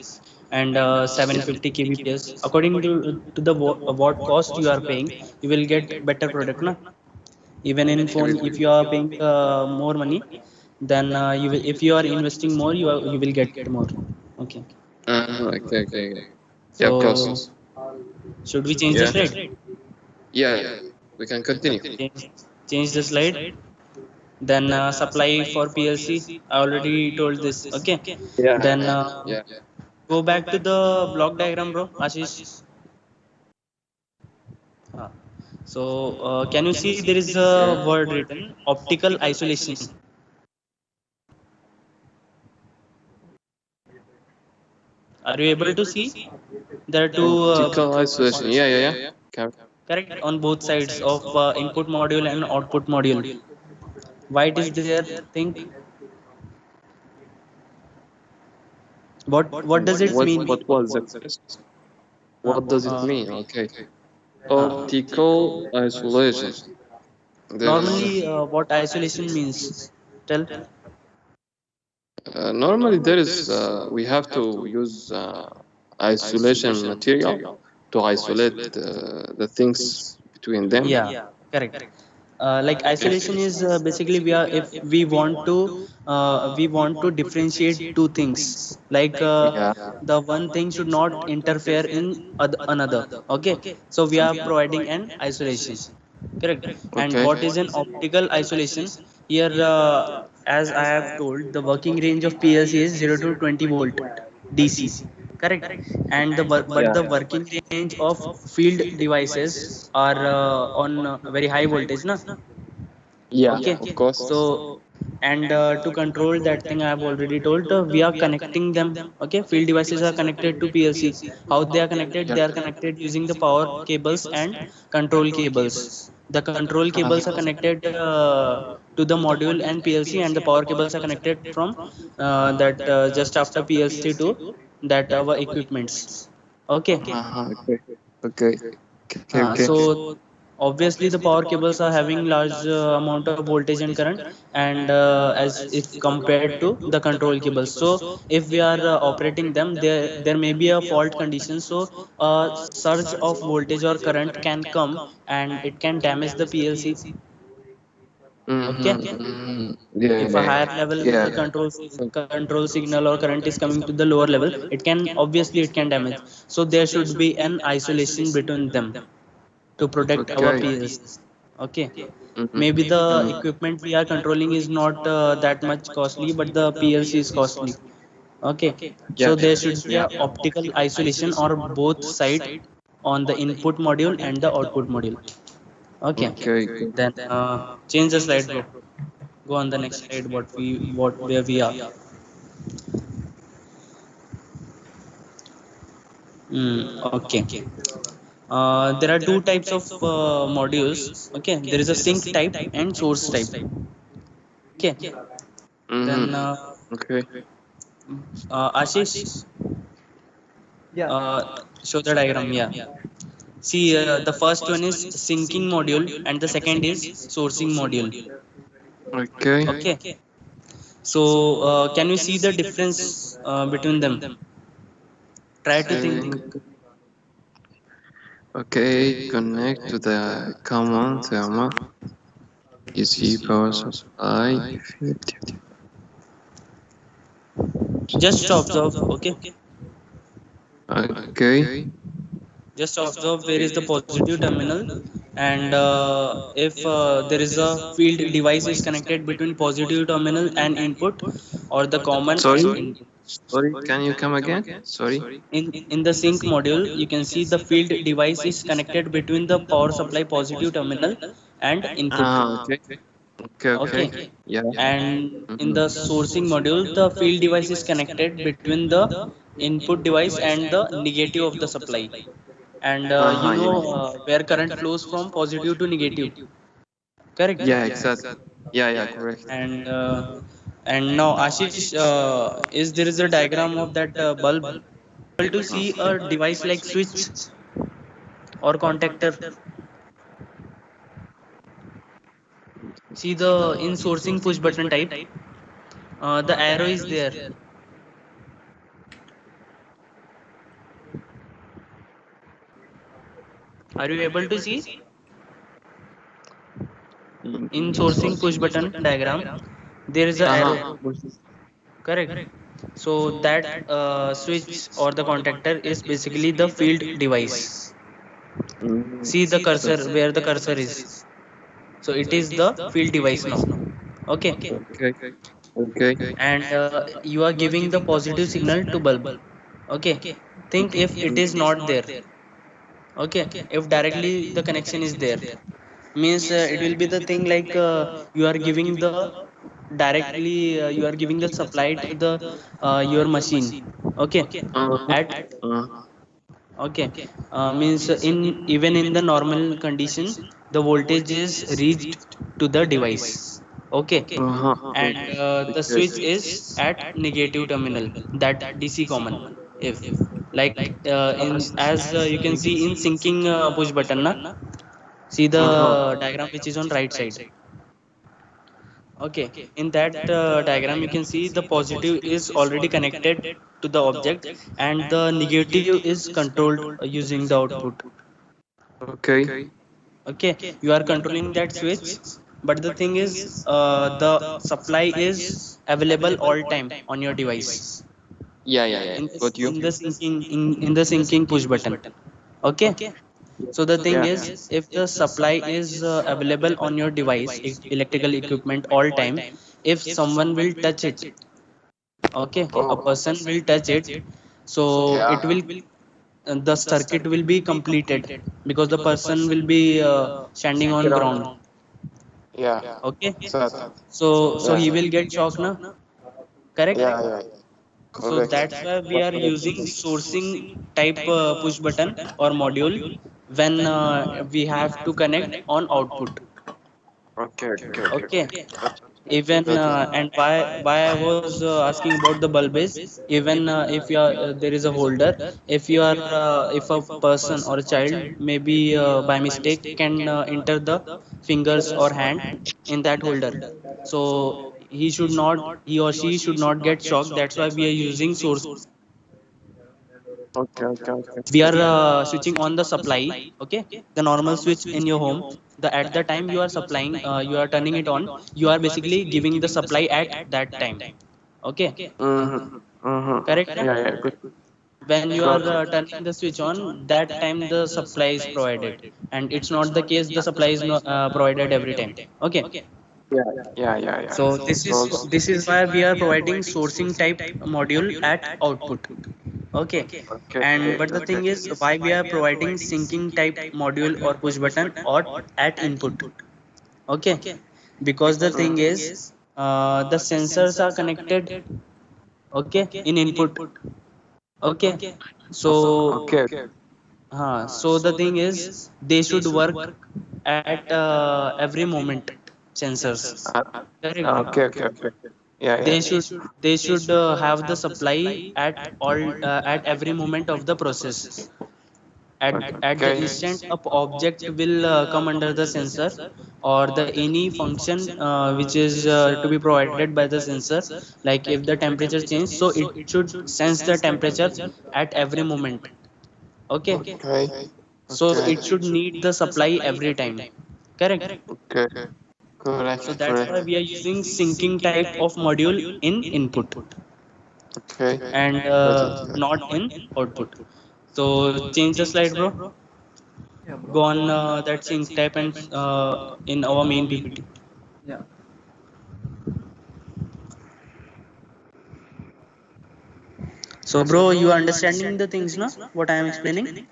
and 750 kbps. According to the what cost you are paying, you will get better product na. Even in phone, if you are paying more money, then you will, if you are investing more, you will get more. Okay, Uh-huh, okay, okay, okay. Yeah, of so course. should we change the Yeah. slide? Yeah, yeah. We can continue. change, change the slide. Then supply for PLC, I already told this. Okay, Yeah, then yeah. go back to the block diagram, bro, Ashish. uh, so can you see there is a Okay. word written optical isolation? Are you able to see? There are two Optical on, isolation. Yeah, yeah, yeah. Can- correct, on both sides of input module and output module. Why it is there? Think, what does it mean? what was the question? What does it Uh, mean? Okay. uh, Optical isolation. There is normally what isolation means, tell. normally there is we have to use isolation material to isolate the things between them. Yeah, correct. Like isolation is basically we are, if we want to differentiate two things, like Yeah. the one thing should not interfere in another. Okay, so we are providing an isolation, correct. And Okay. what is an optical isolation? Here as I have told, the working range of PLC is 0 to 20 volt DC, correct. And but Yeah. the working range of field devices are on very high voltage na. Yeah. Okay, Of course. so and to control that thing I have already told, we are connecting them. Okay, field devices are connected to PLC. How they are connected? Yeah. They are connected using the power cables and control cables. The control cables are connected to the module and PLC, and the power cables are connected from that just after PLC to that our equipments. Okay, Okay. Okay. Okay. Okay. so obviously the power cables are having large amount of voltage and current, and as if compared to the control cables. So if we are operating them, there may be a fault condition, so a surge of voltage or current can come and it can damage the PLC. Okay, Mm-hmm. Yeah, if a yeah, higher level yeah. control signal or current is coming to the lower level, it can obviously it can damage. So there should be an isolation between them to protect our Okay. PLC. Okay, Mm-hmm. maybe the Mm-hmm. equipment we are controlling is not that much costly, but the PLC is costly. Okay, Yeah, so there should be yeah. a optical isolation or both side on the input module and the output module. Okay, Okay, good. then change the slide, bro. Go on the next slide. What where we are. Okay. There are two types of modules. Okay, there is a sync type and source type. Okay, then Mm-hmm. Okay. Ashish, Yeah. uh, show the diagram. Yeah. See, the first one is syncing module and the second is sourcing module. Okay. Okay. So, can you see the difference between them? Try to think. Sync. Okay, connect to the common thermal DC power supply. Just observe. Okay. Okay. Just observe where is the positive terminal, and if there is a field device is connected between positive terminal and input or the common and Sorry. input. Sorry. Can you come again? Sorry. In the sync module, you can see the field device is connected between the power supply positive terminal and input. Ah, okay. Okay, okay. Okay, Yeah. and in Mm-hmm. the sourcing module, the field device is connected between the input device and the negative of the supply. And Uh-huh, yeah. where current flows from positive to negative. Correct. Yeah, exactly. Yeah, yeah, correct. And now Ashish, is there is a diagram of that bulb? Able to see a device like switch or contactor? See the in sourcing push button type, the arrow is there. Are you able to see in sourcing push button diagram? There is a arrow. Uh-huh. Correct. So that switch or the contactor is basically the field device. Mm, See the cursor so- where the cursor is. So it is the field device now. Okay, okay. Okay. and you are giving the positive signal to bulb. Okay, think if it is not there. Okay, if directly the connection is there, means it will be the thing like you are giving the directly you are giving the supply to the your machine. Okay, Uh-huh. at Uh, okay, means in even in the normal condition the voltage is reached to the device. Okay, uh-huh. and the Okay. switch is at negative terminal, that DC common. If like in as you can see in syncing push button na, see the Uh-huh. diagram which is on right side. Okay, in that diagram you can see the positive is already connected to the object and the negative is controlled using the output. Okay. Okay, you are controlling that switch, but the thing is the supply is available all time on your device Yeah, yeah, yeah. Got you. in the syncing push button. Okay, so the thing Yeah. is if the supply is available on your device electrical equipment all time, if someone will touch it, okay, a Oh. person will touch it, so Yeah. it will the circuit will be completed because the person will be standing on ground. Yeah. Okay, Exactly. so Yeah. he will get shock na. Correct. Yeah, yeah. So Correct. that's why we are using sourcing type push button or module when we have to connect on output. Okay, okay, okay, Okay, okay. Even got it. and why I was asking about the bulb is, even if you are there is a holder, if you are if a person or a child maybe by mistake can enter the fingers or hand in that holder, so he or she should not get shocked. That's why we are using source. Okay, okay, okay. We are switching on the supply. Okay, the normal switch in your home, the at the time you are supplying, you are turning it on, you are basically giving the supply at that time. Okay, Mm-hmm. correct. Mm-hmm. Yeah, yeah, good. When you are Got it. turning the switch on, that time the supply is provided, and it's not the case the supply is not provided every time. Okay, Yeah, yeah, yeah, yeah. so So, this is why we are providing sourcing type module at output. Okay, okay, and okay, but the thing okay. is why we are providing syncing type module or push button or at input. Okay, because the thing Mm. is the sensors are connected, okay, in input. Okay, so Okay. so the thing is they should work at every moment, sensors. Uh, Correct. okay, okay, okay. Yeah, they yeah. should they should have the supply at all at every moment of the process. At the Okay. instant a object will come under the sensor, or the any function which is to be provided by the sensor, like if the temperature change, so it should sense the temperature at every moment. Okay, Okay. so Okay. it should need the supply every time. Correct. Okay. So Correct. that's why Correct. we are using syncing type of module in input Okay. and Got it. not in output. So change the slide, bro. Yeah, bro. Go on that sync type and in our main PPT. Yeah. So, bro, you are understanding the things, no? What I am explaining?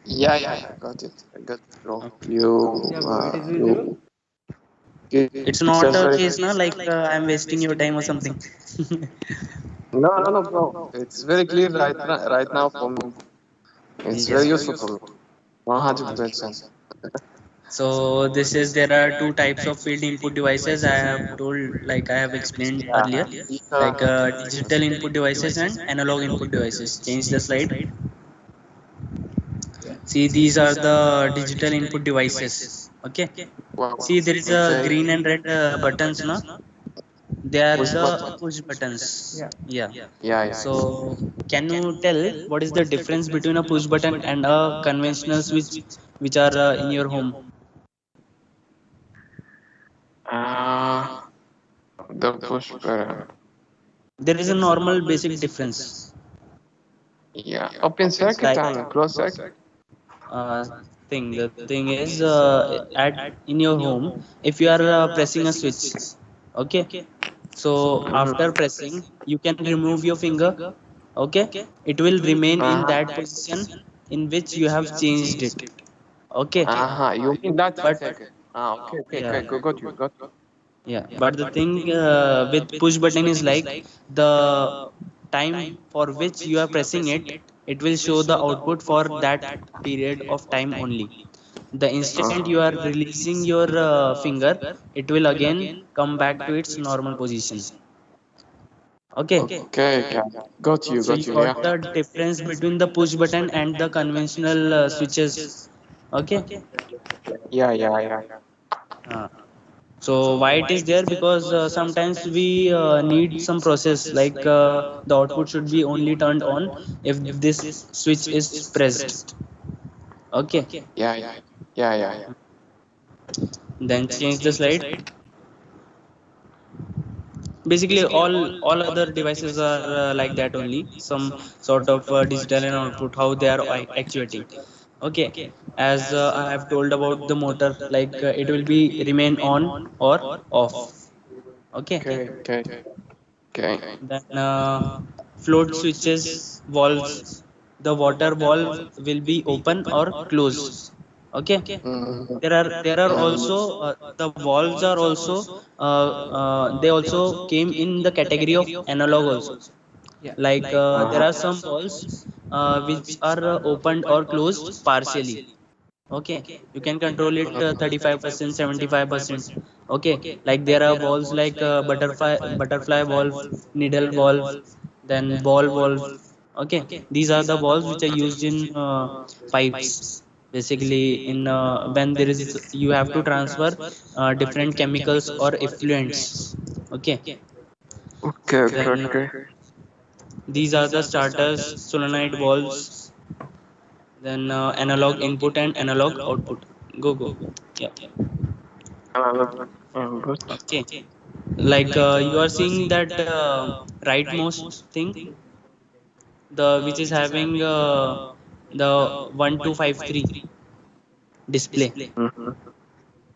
Yeah, yeah, yeah. Got it. I got it, bro. Okay. Yeah, bro. It is visible. You give It's it's a not a very case, na, like I am wasting your time or something. no, no, no, bro. It's very clear right now for me. It's Yes. very useful for me. 100%. So this is there are two types of field input devices. I have told, like I have explained Yeah. earlier, like digital input devices and analog input devices. Change the slide. See, these are the digital input devices. Okay. Wow. See, there is a Okay. green and red buttons, no? They are Push button. the push buttons. Yeah. Yeah. Yeah, yeah. So, can you tell what is the difference between a push button and a conventional switch, which are in your home? Uh, the push button. There is a normal basic difference. Yeah. Open circuit Like and closed circuit. uh, the thing is at in your home, if you are pressing a switch, okay. So after Mm-hmm. pressing, you can remove your finger. Okay, it will remain in Uh-huh. that position in which you have changed it. Okay, Uh-huh. You mean that but circuit? Ah, okay, okay, yeah, okay. Got you, got you. yeah. But the thing with push button is like the time for which you are pressing it, it will show the output for that period of time only. The instant you are releasing your finger, it will again come back to its normal position. Okay, Okay, okay. so you Got you, got yeah. the difference between the push button and the conventional switches. Okay. Yeah, yeah, yeah. uh, so why it is there? Because sometimes we need some process, like the output should be only turned on if this switch is pressed. Okay, Yeah, yeah. Yeah, yeah, yeah. then change the slide. Basically all other devices are like that only, some sort of digital and output, how they are actuating. Okay, as I have told about the motor, like it will be remain on or off. Okay, Okay, okay, okay. then float switches, valves, the water valve will be open or close. Okay, Mm-hmm. there are also the valves are also they also came in the category of analog also. Yeah. Like there Uh-huh. are some valves which are opened or closed partially. Okay, you can control it 35%, 75%. Okay, like there are valves like butterfly valve, needle valve, then ball valve. Okay, these are the valves which are used in pipes, basically in when there is you have to transfer different chemicals or effluents. Okay, Okay, okay, then okay. these are the starters, solenoid valves, then analog input and analog output. Go. Yeah. Analog input. Okay, like you are seeing that rightmost thing, the which is having the 1253 display. Mm-hmm.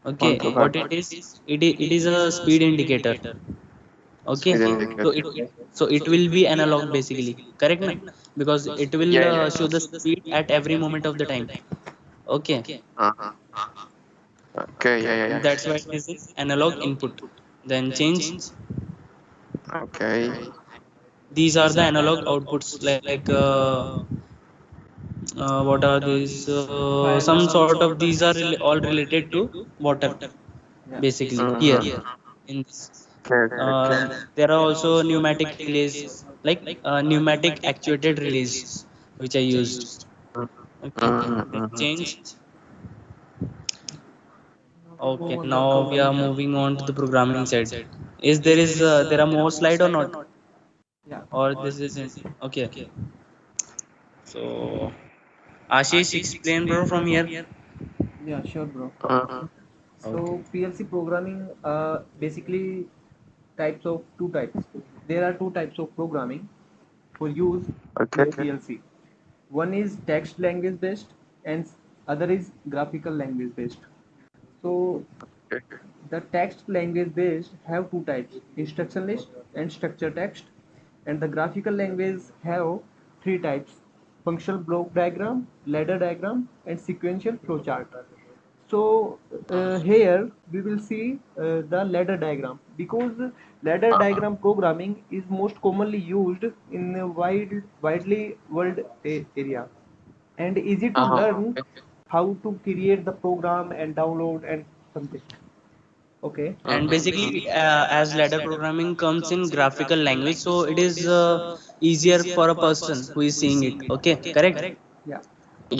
Okay, One to five. what it is, it is a speed indicator. Okay, Speed so indicator. it will be analog basically, correct na? Because it will Yeah, yeah. show the speed at every moment of the time. Okay, Uh-huh. Okay, yeah, yeah, yeah. that's why it is in analog input. Then change. Okay. These are the analog outputs, like what are these? Fire Some alarm. sort of these are all related to water, Yeah. basically. Here Mm-hmm. in this, Okay, okay, okay. there are also pneumatic relays, like pneumatic actuated relays, which are used. Okay, Mm-hmm. then Mm-hmm. change. Now we move Okay, on the now we are programming side. moving on to the programming side. Is there are more slide or not, Yeah. or this is it? Okay, so Ashish, explain bro from here. Yeah, sure, bro. Mm-hmm. Okay. So PLC programming basically types of two types. There are two types of programming for use Okay. in PLC. One is text language based and other is graphical language based. So Okay. the text language based have two types, instruction list and structure text, and the graphical language have three types, functional block diagram, ladder diagram, and sequential flowchart. So here we will see the ladder diagram, because ladder Uh-huh. diagram programming is most commonly used in a widely world area, and easy to Uh-huh. learn Okay. how to create the program and download and something. Okay. And Mm-hmm. basically as ladder programming comes in graphical language, so it is easier for a person who is seeing it. Okay, correct. Yeah.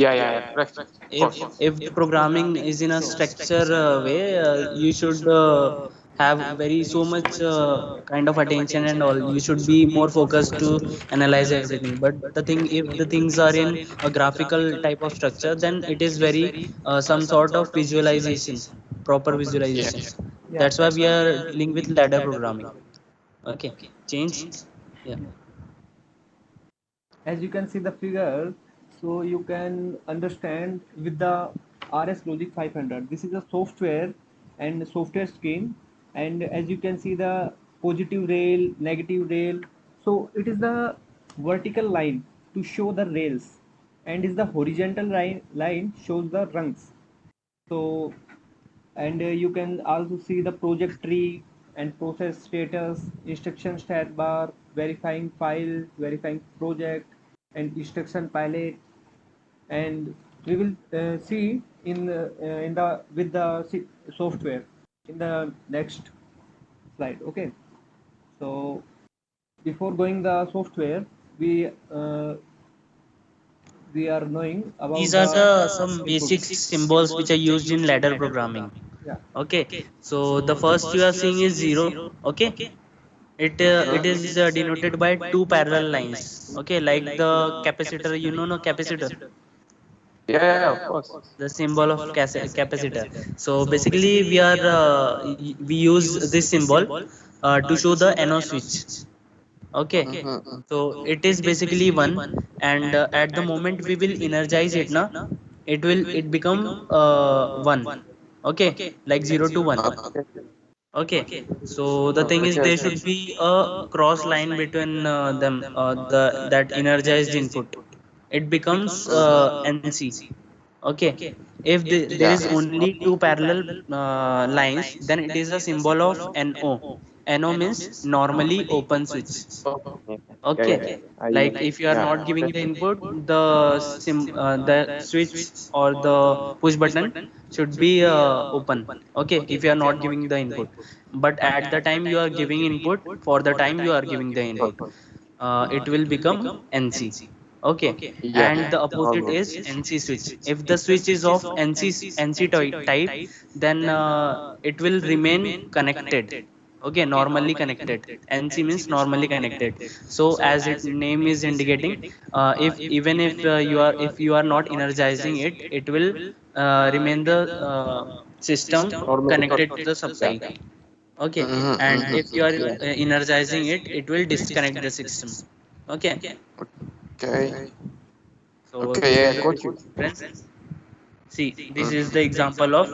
Yeah, yeah, yeah. Correct. Of if course. if the programming is in a structure way, you should have very so much kind of attention and all. You should be more focused to analyze everything. But the thing, if the things are in a graphical type of structure, then it is very some sort of visualization, proper Yeah. visualization. Yeah. That's why we are dealing with ladder programming. Okay, change. Yeah. As you can see the figure, so you can understand with the RS Logic 500. This is a software and software scheme, and as you can see the positive rail, negative rail. So it is the vertical line to show the rails, and is the horizontal line shows the rungs. So, and you can also see the project tree and process status, instruction stat bar, verifying file, verifying project, and instruction palette. And we will see in the with the software in the next slide. Okay. So before going the software, we uh, we are knowing about These are the the some input. basic symbols which are used in ladder programming. Yeah. Okay, so the first you are seeing is zero. Okay, it Mm-hmm. is denoted by two parallel lines. Okay, like the capacitor, you know, no capacitor, Yeah, yeah, yeah, of course. the symbol of capacitor. So basically we are we use this symbol to show the NO switch. Okay, Mm-hmm. so it is basically one, and at the moment we will energize it now, it become one. Okay, like 0 to 1. Okay. Okay, so the thing is Okay, there okay. should be a cross line between them, the that energized input. It becomes Mm-hmm. NC. Okay, if there Yeah. is only two parallel lines, then it is a symbol of NO. NO means normally open switch. Okay, like if you are not giving the input, the switch or the push button should be open. Okay, if you are not giving the input, but at the time you are giving input, for the time you are giving the input, it will become NC. Okay, and the opposite is NC switch. If the switch is of NC type, then it will remain connected. Okay, normally connected. NC means normally connected. So as it name is indicating, if even if you are not energizing it, it will remain the system connected to the supply. Okay, and if you are energizing it, it will disconnect the system. Okay, Okay. so Okay, this yeah, is the got you. difference. See, this is the example of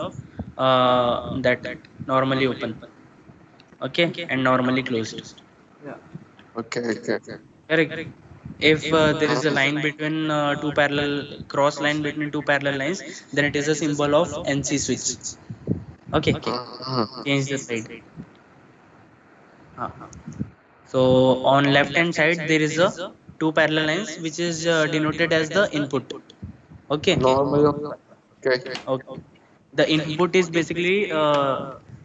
that normally open. Okay, and normally closed. Yeah. Okay, okay. Correct. If there is a line between two parallel cross line between two parallel lines, then it is a symbol of NC switch. Okay, change the slide. Uh, so on left hand side there is a two parallel lines which is denoted as the input. Okay, Normally, okay. okay. The input is basically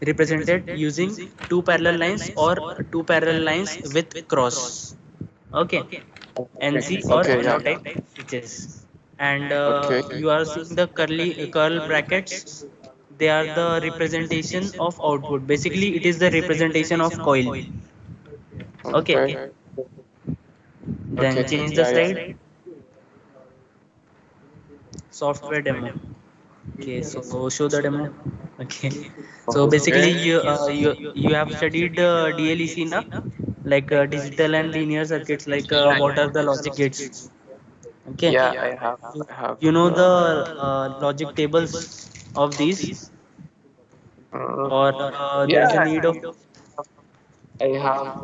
represented using two parallel lines or two parallel lines with cross. Okay, NC or Okay, NO yeah. type switches. And Okay. you are seeing the curl brackets. They are the representation of output. Basically it is the representation of coil. Okay, Okay. then Okay. change the Yeah, yeah. slide. Software demo. Okay, so show the demo. Okay, so basically Okay. you have studied DLEC na, like digital and linear circuits, like what are the logic gates. Okay, Yeah, I have. you, I have. you know the logic tables of these, or there is a Yeah, need of. I have.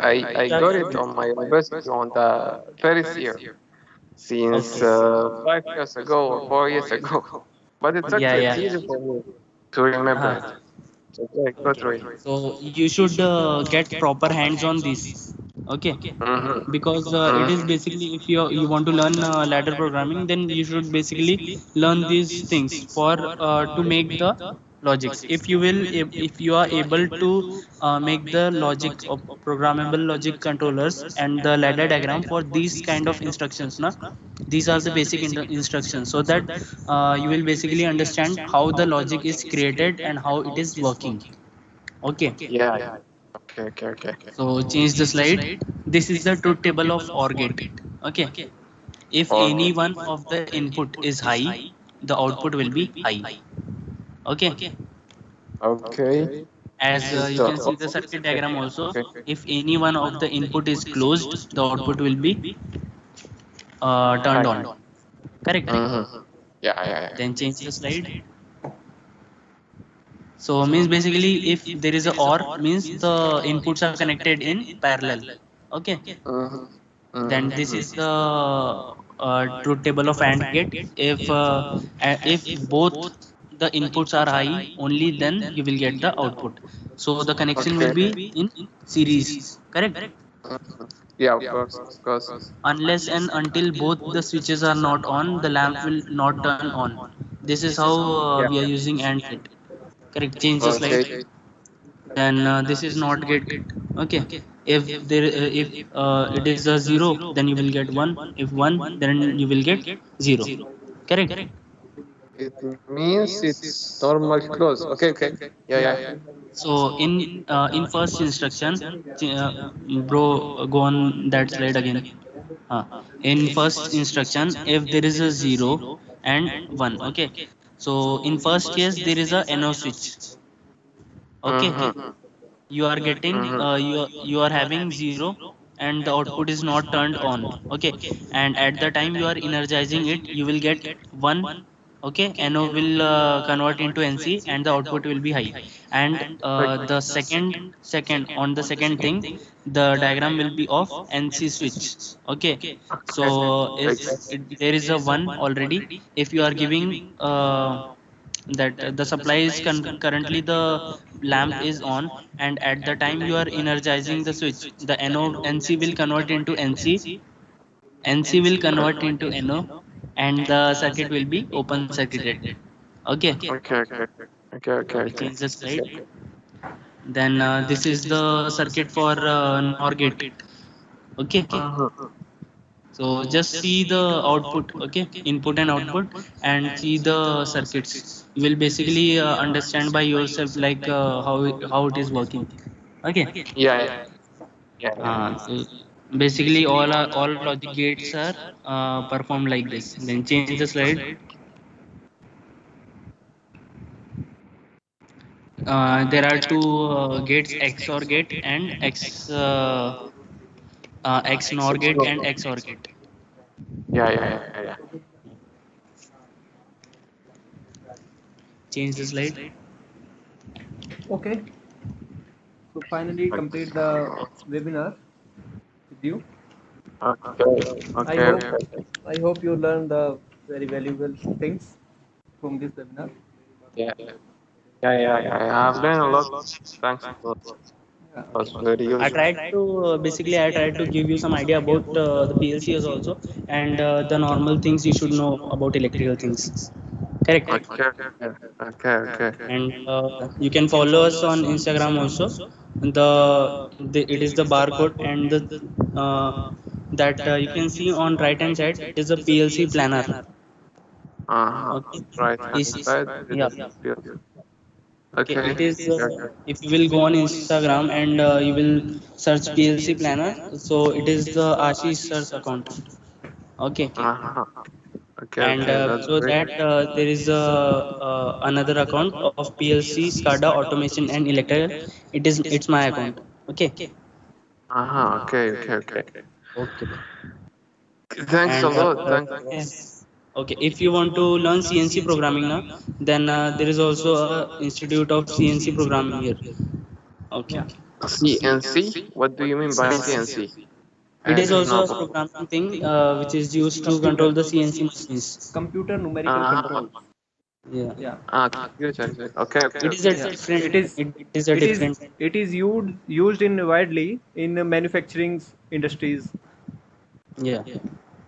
I got it on my university on the first year since Okay, 5 years ago or 4 years ago. But it's yeah, actually yeah. it's easy for me to remember it. uh, So okay, good way. so you should get proper hands on this. Okay, Mm-hmm. because it is Mm-hmm. basically, if you want to learn ladder programming, then you should basically learn these things for to make the logics. If you will, if you are able to make the logic of programmable logic controllers and the ladder diagram for these kind of instructions na, these are the basic instructions, so that you will basically understand how the logic is created and how it is working. Okay, Yeah, yeah. Okay, okay, okay. so change the slide. This is the truth table of OR gate. Okay, if Okay. any one of the input is high, the output will be high. Okay, Okay. as This is you the can see the circuit diagram also, okay. if any one of the input is closed, the output will be turned Hi. on. Correct. Mm-hmm. Yeah, yeah, yeah. Then change the slide. So means basically if there is a OR, means the inputs are connected in parallel. Okay, Mm-hmm. then this Mm-hmm. is the truth table of AND gate. If both the inputs are high, only then you will get the output. So the connection will Okay. be in series. Correct. Mhm. Yeah, of course, of course. Unless and until both the switches are not on, the lamp will not turn on. This is how Yeah. we are using AND gate. Correct, change the slide. Okay. Then this is not gate. Okay, if there if it is a 0, then you will get 1. If 1, then you will get 0. Correct. It means it's normal close. Okay, okay. Yeah, yeah. So in first instruction, bro, go on that slide again. uh, in first instruction, if there is a 0 and 1, okay, so in first case there is a NO switch. Okay, Mm-hmm. you are getting Mm-hmm. you are having 0 and the output is not turned on. Okay, and at the time you are energizing it, you will get 1. Okay, NO will convert into NC and the output will be high. And the second on the second thing, the diagram will be of NC switch. Okay, so if Okay. there is a 1 already, if you are giving that the supply is currently the lamp is on, and at the time you are energizing the switch, the NC will convert into NC will convert into NO, and the circuit will be open circuited. Okay. Okay, okay, okay, okay, Okay, okay. change the slide. Then this is the circuit for NOR gate. Okay. Uh-huh. So just see the output, okay, input and output, and see the circuits. You will basically understand by yourself like how it is working. Okay. Yeah, yeah, yeah, yeah. So basically all logic gates are performed like this. Then change the slide. There are two gates, XOR gate and X NOR gate and XOR gate. Yeah, yeah, yeah, yeah. Change the slide. Okay. So finally complete the webinar with you. Okay, I okay, hope okay. I hope you learned the very valuable things from this webinar. Yeah, yeah, yeah, yeah, yeah. I've learned a lot. Thanks a lot. Yeah. It was very I useful. tried to basically I tried to give you some idea about the PLCs also, and the normal things you should know about electrical things. Correct. Okay, okay, okay, okay. And you can follow us on Instagram also. The it is the barcode and the uh, that you can see on right hand side. It is a PLC planner. Uh-huh. Okay. Right hand Is side. It yeah. is yes. Okay, Okay. it is Okay, okay. if you will go on Instagram and you will search PLC planner, so it is the Ashish sir's account. Okay. Uh-huh. Okay, And okay. That's below great. that there is another account of PLC SCADA automation and electrical. It's my account. Okay. Uh-huh. Okay, okay, okay. Okay. Thanks a And lot. Thanks a lot. okay, if you want to learn CNC programming now, then there is also a institute of CNC programming here. Okay. Yeah. CNC? What do you mean by CNC? It I is don't know also a about. programming thing which is used to control Computer. the CNC machines. Computer numerical Uh-huh. controls. Yeah. Yeah. Computer. Okay, okay, It is a okay. Yeah. different. It is It is a it is different. it is used in widely in manufacturing industries. Yeah.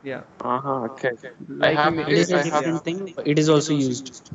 Yeah. Uh-huh. Okay. I Like have in It is a I have yeah. different thing. But it is also used.